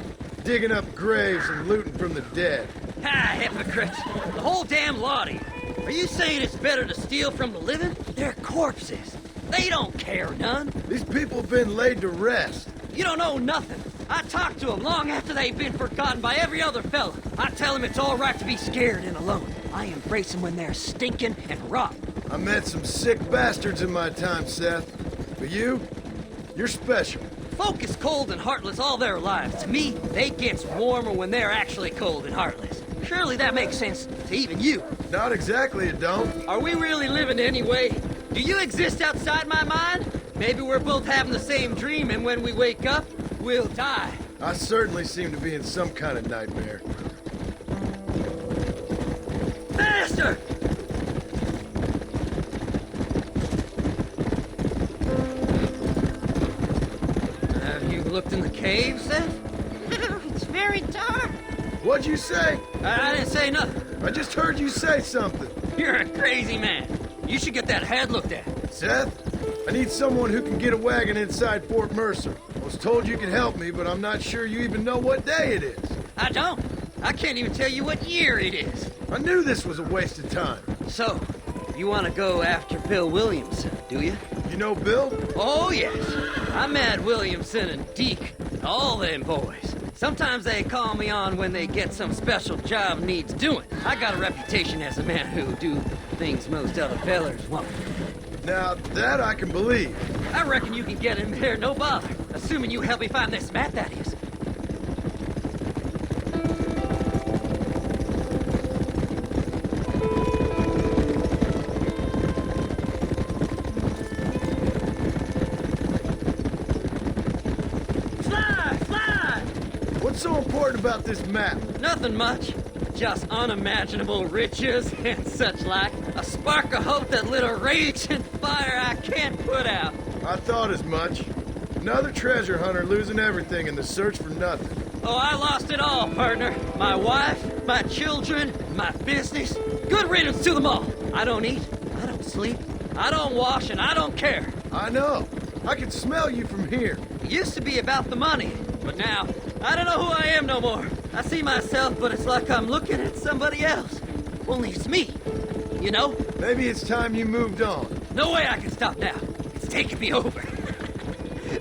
Digging up graves and looting from the dead. Ha, hypocrites! The whole damn lot of you. Are you saying it's better to steal from the living? They're corpses. They don't care none. These people have been laid to rest. You don't know nothing. I talk to them long after they've been forgotten by every other fella. I tell them it's all right to be scared and alone. I embrace them when they're stinking and rotten. I met some sick bastards in my time, Seth. But you're special. Folk is cold and heartless all their lives. To me, they gets warmer when they're actually cold and heartless. Surely that makes sense to even you. Not exactly, it don't. Are we really living anyway? Do you exist outside my mind? Maybe we're both having the same dream, and when we wake up, we'll die. I certainly seem to be in some kind of nightmare. Faster! Have you looked in the cave, Seth? It's very dark. What'd you say? I didn't say nothing. I just heard you say something. You're a crazy man. You should get that head looked at. Seth, I need someone who can get a wagon inside Fort Mercer. I was told you could help me, but I'm not sure you even know what day it is. I don't. I can't even tell you what year it is. I knew this was a waste of time. So, you want to go after Bill Williamson, do you? You know Bill? Oh, yes. I met Williamson and Deke and all them boys. Sometimes they call me on when they get some special job needs doing. I got a reputation as a man who do things most other fellers won't. Now, that I can believe. I reckon you can get in there, no bother. Assuming you help me find this map, that is. What's so important about this map? Nothing much. Just unimaginable riches and such like. A spark of hope that lit a raging fire I can't put out. I thought as much. Another treasure hunter losing everything in the search for nothing. Oh, I lost it all, partner. My wife, my children, my business. Good riddance to them all. I don't eat, I don't sleep, I don't wash, and I don't care. I know. I can smell you from here. It used to be about the money, but now, I don't know who I am no more. I see myself, but it's like I'm looking at somebody else. Only it's me, you know? Maybe it's time you moved on. No way I can stop now. It's taking me over.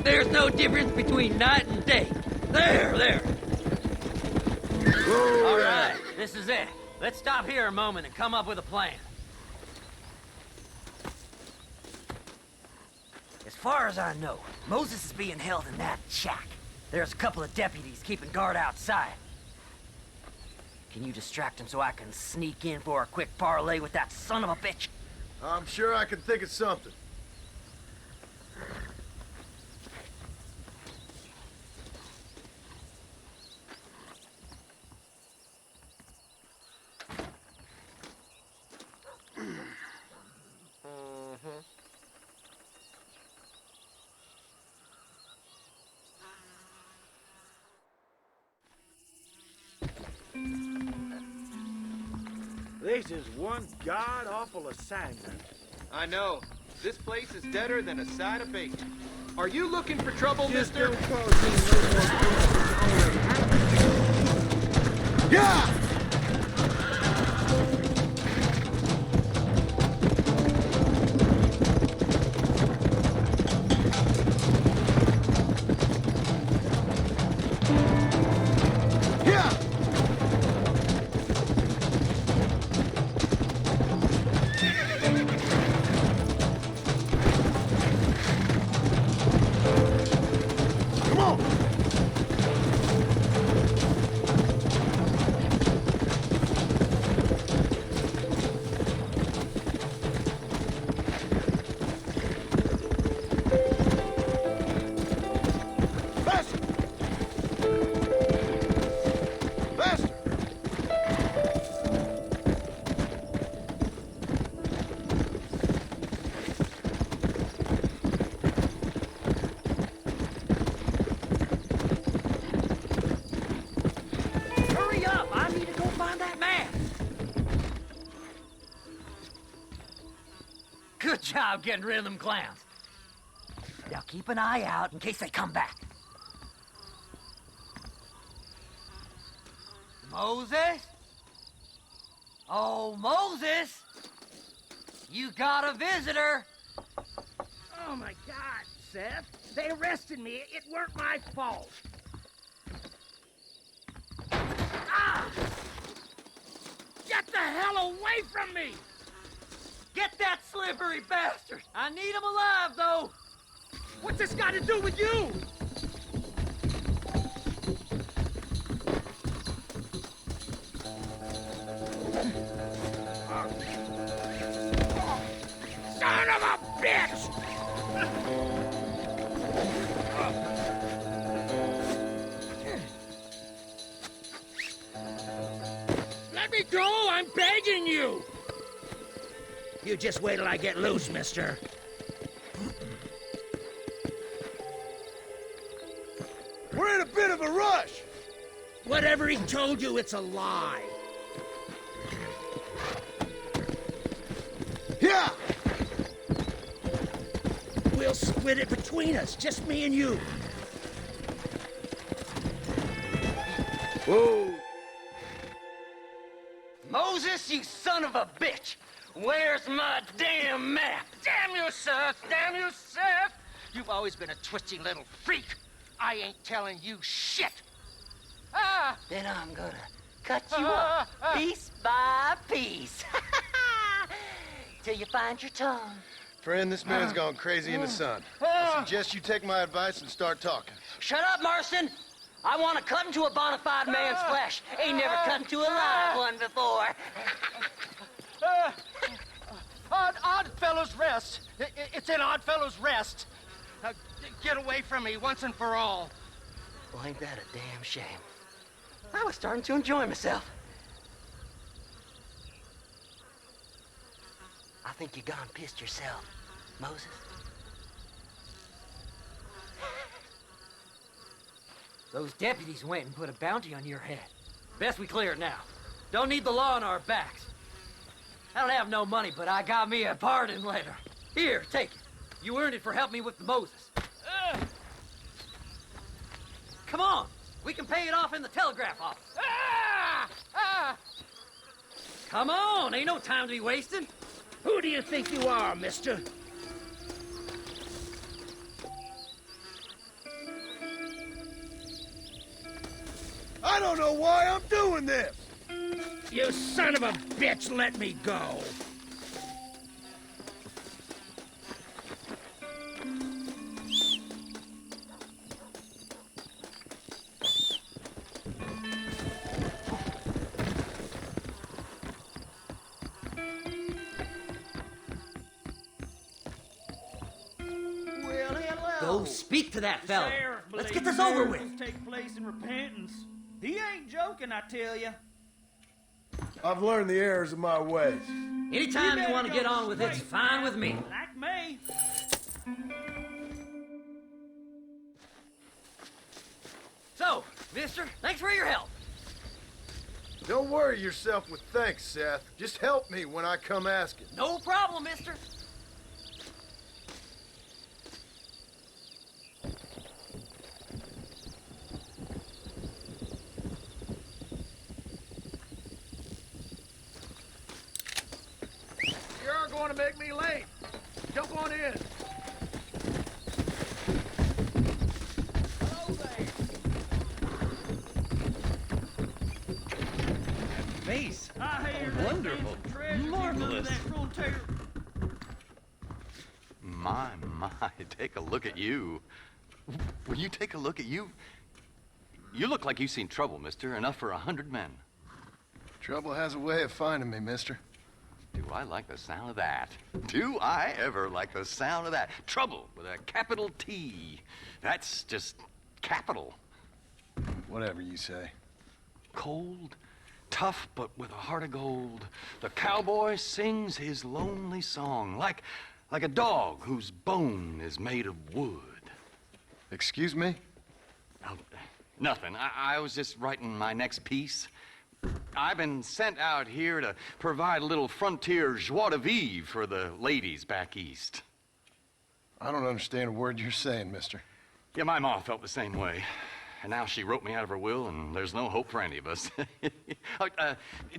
There's no difference between night and day. There. All right, this is it. Let's stop here a moment and come up with a plan. As far as I know, Moses is being held in that shack. There's a couple of deputies keeping guard outside. Can you distract him so I can sneak in for a quick parlay with that son of a bitch? I'm sure I can think of something. This is one god-awful assignment. I know. This place is deader than a side of bacon. Are you looking for trouble, mister? Yeah! Good job getting rid of them clowns. Now keep an eye out in case they come back. Moses? Oh, Moses! You got a visitor! Oh my God, Seth. They arrested me. It weren't my fault. Ah! Get the hell away from me! Get that slippery bastard! I need him alive, though! What's this got to do with you? Son of a bitch! Let me go! I'm begging you! You just wait till I get loose, mister. We're in a bit of a rush! Whatever he told you, it's a lie. Yeah! We'll split it between us, just me and you. Whoa! Moses, you son of a bitch! Where's my damn map? Damn you, Seth! Damn you, Seth! You've always been a twisty little freak. I ain't telling you shit. Ah! Then I'm gonna cut you up piece by piece. Till you find your tongue. Friend, this man's gone crazy in the sun. I suggest you take my advice and start talking. Shut up, Marston! I want to cut into a bona fide man's flesh. Ain't never cut into a live one before. Odd Fellow's Rest. It's in Odd Fellow's Rest. Get away from me once and for all. Well, ain't that a damn shame? I was starting to enjoy myself. I think you gone pissed yourself, Moses. Those deputies went and put a bounty on your head. Best we clear it now. Don't need the law on our backs. I don't have no money, but I got me a pardon letter. Here, take it. You earned it for helping me with the Moses. Come on. We can pay it off in the telegraph office. Come on. Ain't no time to be wasting. Who do you think you are, mister? I don't know why I'm doing this! You son of a bitch, let me go! Well, hello. Go speak to that fella. Sheriff Let's believes get this over with. miracles take place in repentance. He ain't joking, I tell you. I've learned the errors of my ways. Anytime you want to get on with it, it's fine with me. Like me. So, mister, thanks for your help. Don't worry yourself with thanks, Seth. Just help me when I come asking. No problem, mister. You're going to make me late. Jump on in. Hello there. Mace. I hear Wonderful. Marvelous. My, take a look at you. When you take a look at you, you look like you've seen trouble, mister. Enough for 100 men. Trouble has a way of finding me, mister. Do I like the sound of that? Do I ever like the sound of that? Trouble with a capital T. That's just capital. Whatever you say. Cold, tough, but with a heart of gold. The cowboy sings his lonely song like a dog whose bone is made of wood. Excuse me? Oh, nothing. I was just writing my next piece. I've been sent out here to provide a little frontier joie de vivre for the ladies back east. I don't understand a word you're saying, mister. Yeah, my ma felt the same way. And now she wrote me out of her will, and there's no hope for any of us.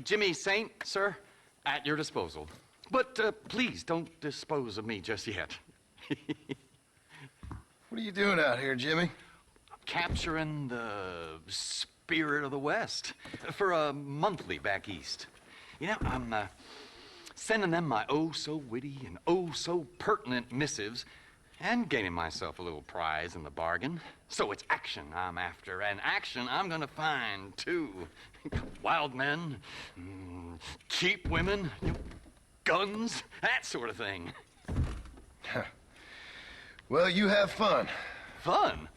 Jimmy Saint, sir, at your disposal. But please don't dispose of me just yet. What are you doing out here, Jimmy? Capturing the spirit of the West for a monthly back east. You know, I'm sending them my oh-so-witty and oh-so-pertinent missives and gaining myself a little prize in the bargain. So it's action I'm after, and action I'm gonna find, too. Wild men, cheap women, guns, that sort of thing. Well, you have fun. Fun?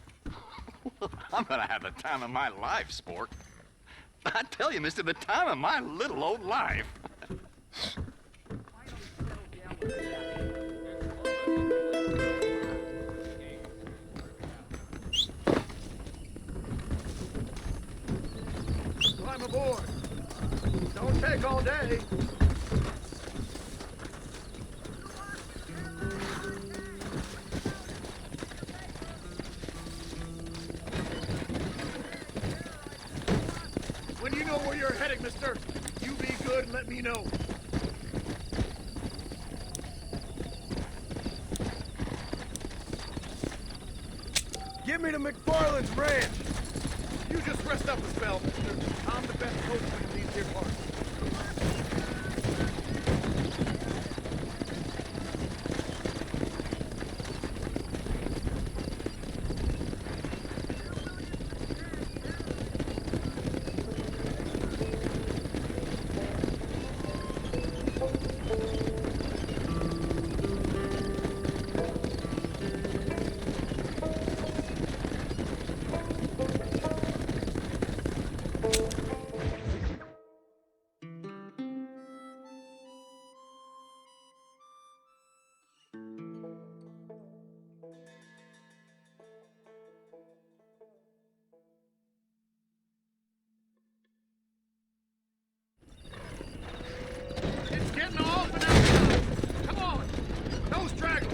I'm gonna have the time of my life, sport. I tell you, mister, the time of my little old life. Climb aboard. Don't take all day. When you know where you're heading, mister, you be good and let me know. Get me to McFarland's ranch. You just rest up a spell, mister. I'm the best coachman in these here parts. It's getting off and out. Come on. No stragglers.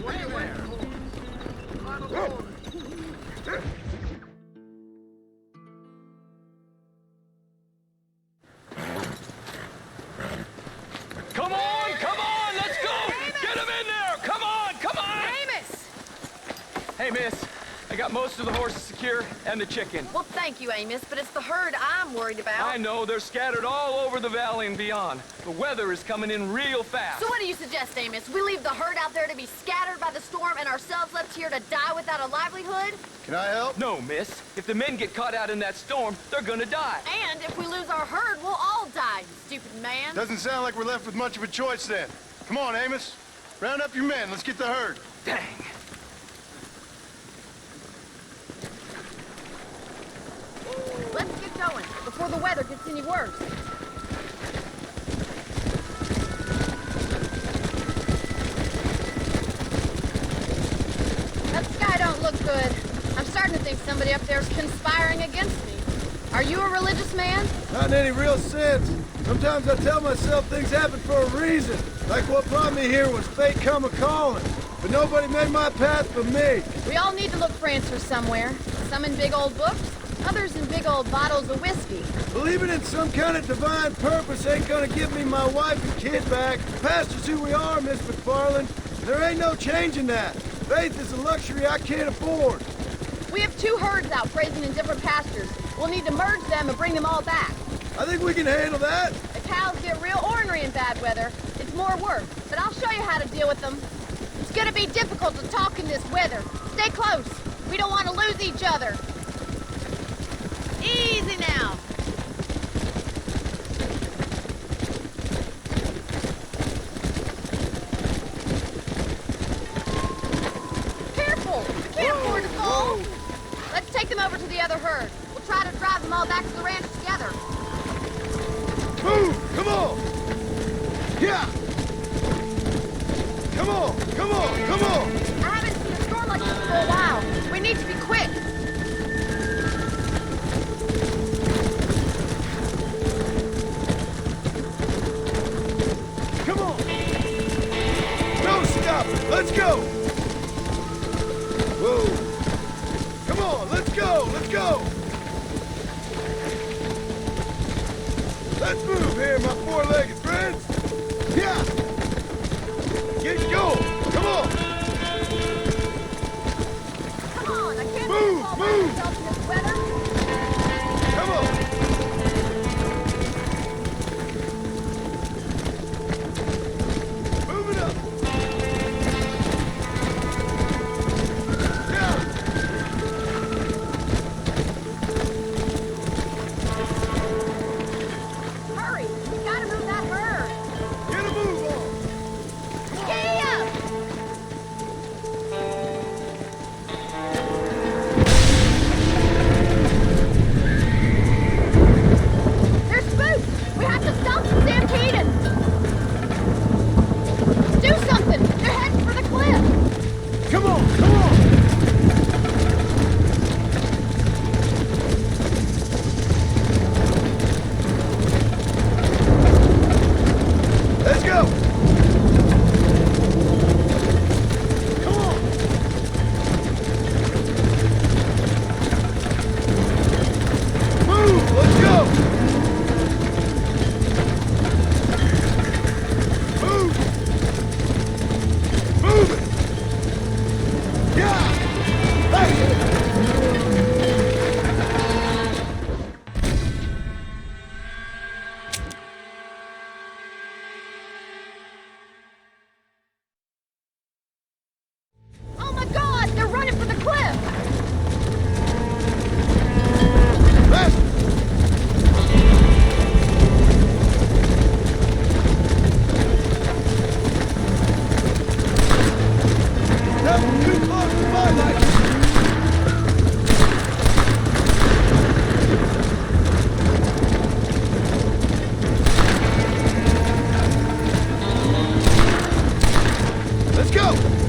What are you waiting for? Climb aboard. Come on, let's go! Get him in there! Come on! Amos! Hey, miss, I got most of the horses secure and the chicken. Well, thank you, Amos, but it's the herd I'm worried about. I know, they're scattered all over the valley and beyond. The weather is coming in real fast. So what do you suggest, Amos? We leave the herd out there to be scattered by the storm and ourselves left here to die without a livelihood? Can I help? No, miss. If the men get caught out in that storm, they're gonna die. And if we lose our herd, we'll all die, you stupid man. Doesn't sound like we're left with much of a choice then. Come on, Amos. Round up your men. Let's get the herd. Dang. Let's get going before the weather gets any worse. That sky don't look good. I'm starting to think somebody up there's conspiring against me. Are you a religious man? Not in any real sense. Sometimes I tell myself things happen for a reason. Like what brought me here was fate come a-calling. But nobody made my path but me. We all need to look for answers somewhere. Some in big old books, others in big old bottles of whiskey. Believing in some kind of divine purpose ain't gonna give me my wife and kid back. Past is who we are, Miss McFarland. There ain't no changing that. Faith is a luxury I can't afford. We have two herds out grazing in different pastures. We'll need to merge them and bring them all back. I think we can handle that. The cows get real ornery in bad weather. It's more work, but I'll show you how to deal with them. It's gonna be difficult to talk in this weather. Stay close. We don't want to lose each other. Easy now. Careful! We can't afford to fall. Let's take them over to the other herd. We'll try to drive them all back to the ranch together. Move! Come on! Yeah! Come on! Come on! Come on! I haven't seen a storm like this for a while. We need to be quick. Come on! No stop! Let's go! Whoa! Come on! Let's go! Let's go! Let's move here, my four-legged friends! Yeah! Get going! Come on! Come on, I can't Move, fall by move. myself in this weather. Come on! Move it up! Yeah! Let's go!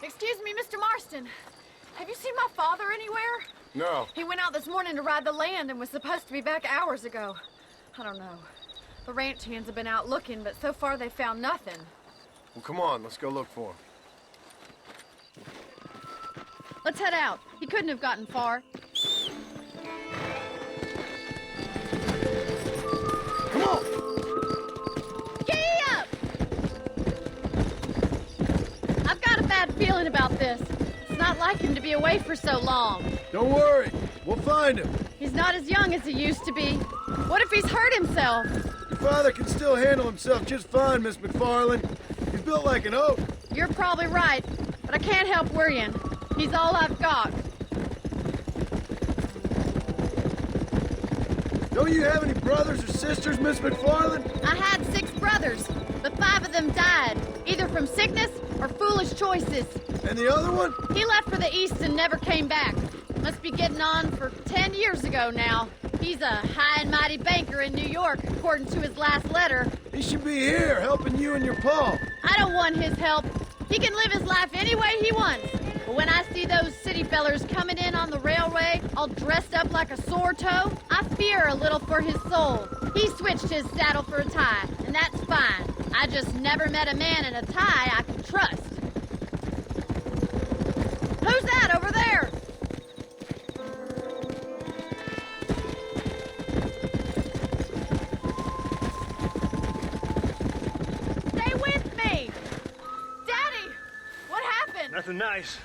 Excuse me, Mr. Marston. Have you seen my father anywhere? No. He went out this morning to ride the land and was supposed to be back hours ago. I don't know. The ranch hands have been out looking, but so far they found nothing. Well, come on, let's go look for him. Let's head out. He couldn't have gotten far. Come on! Giddy up! I've got a bad feeling about this. It's not like him to be away for so long. Don't worry. We'll find him. He's not as young as he used to be. What if he's hurt himself? Your father can still handle himself just fine, Miss McFarland. He's built like an oak. You're probably right, but I can't help worrying. He's all I've got. Don't you have any brothers or sisters, Miss McFarland? I had 6 brothers, but 5 of them died, either from sickness or foolish choices. And the other one? He left for the East and never came back. Must be getting on for 10 years ago now. He's a high and mighty banker in New York, according to his last letter. He should be here, helping you and your pa. I don't want his help. He can live his life any way he wants. But when I see those city fellers coming in on the railway, all dressed up like a sore toe, I fear a little for his soul. He switched his saddle for a tie, and that's fine. I just never met a man in a tie I could trust. Who's that over there? Stay with me! Daddy! What happened? Nothing nice.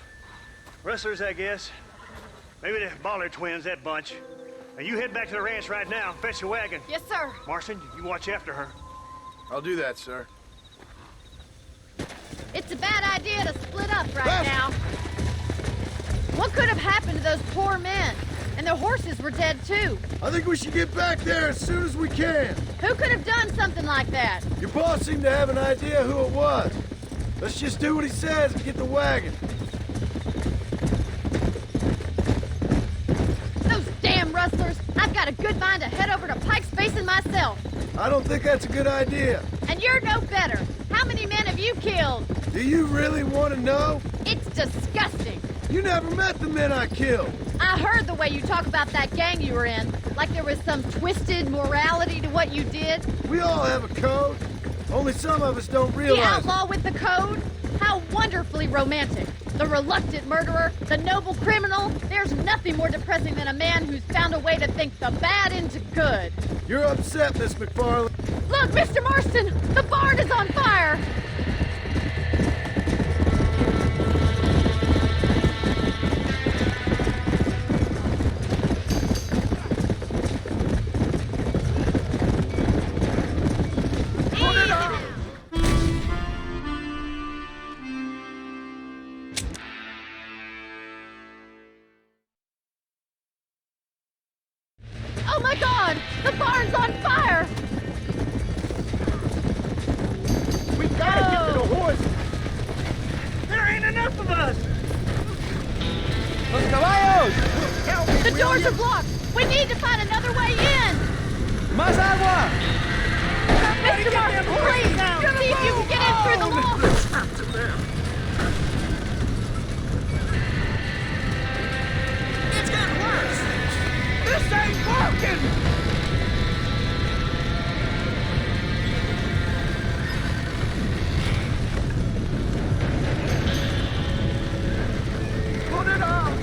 Rustlers, I guess. Maybe the Bollard twins, that bunch. Now you head back to the ranch right now. Fetch the wagon. Yes, sir. Marston, you watch after her. I'll do that, sir. It's a bad idea to split up right now. What could have happened to those poor men? And their horses were dead, too. I think we should get back there as soon as we can. Who could have done something like that? Your boss seemed to have an idea who it was. Let's just do what he says and get the wagon. Those damn rustlers! I've got a good mind to head over to Pike's Basin myself. I don't think that's a good idea. And you're no better. How many men have you killed? Do you really want to know? It's disgusting. You never met the men I killed. I heard the way you talk about that gang you were in, like there was some twisted morality to what you did. We all have a code. Only some of us don't realize The outlaw with the code? How wonderfully romantic. The reluctant murderer, the noble criminal. There's nothing more depressing than a man who's found a way to think the bad into good. You're upset, Miss McFarland. Look, Mr. Marston! The barn is on fire! Oh my God! The barn's on fire! We gotta get to the horse. There ain't enough of us. Los caballos! The doors are blocked! We need to find another way in! Más agua! Mr. Marston, please! See if you can get in through the wall! It's getting worse! This ain't working! Put it on!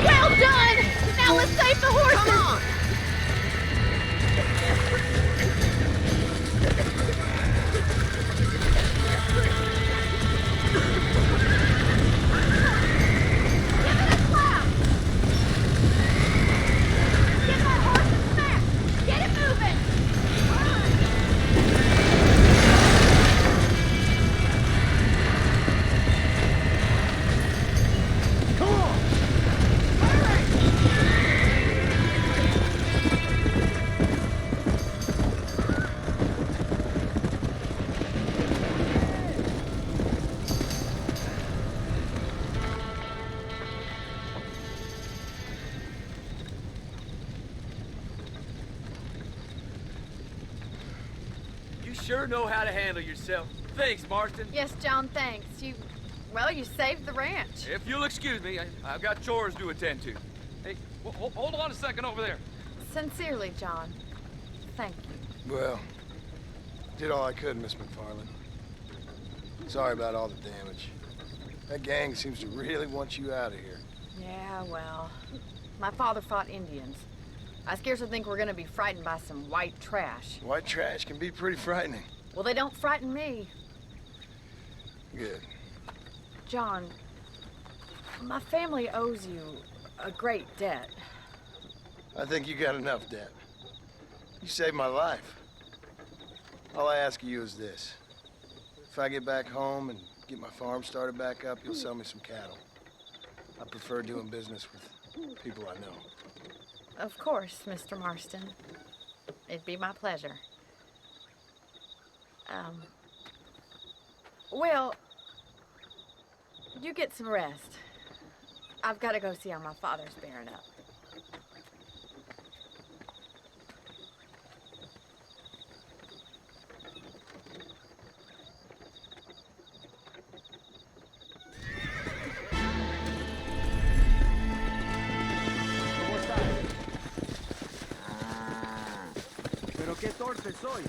Well done! Now let's save the horses! Come on! Give it a clap! Get that horse a smack! Get it moving! Come on! You sure know how to handle yourself. Thanks, Marston. Yes, John, thanks. Well, you saved the ranch. If you'll excuse me, I've got chores to attend to. Hey, hold on a second over there. Sincerely, John. Thank you. Well, did all I could, Miss McFarland. Sorry about all the damage. That gang seems to really want you out of here. Yeah, well, my father fought Indians. I scarcely think we're gonna be frightened by some white trash. White trash can be pretty frightening. Well, they don't frighten me. Good. John, my family owes you a great debt. I think you got enough debt. You saved my life. All I ask of you is this. If I get back home and get my farm started back up, you'll sell me some cattle. I prefer doing business with people I know. Of course, Mr. Marston. It'd be my pleasure. Well, you get some rest. I've got to go see how my father's bearing up. Pero qué torpe soy.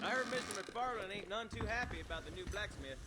I heard Mr. McFarland ain't none too happy about the new blacksmith.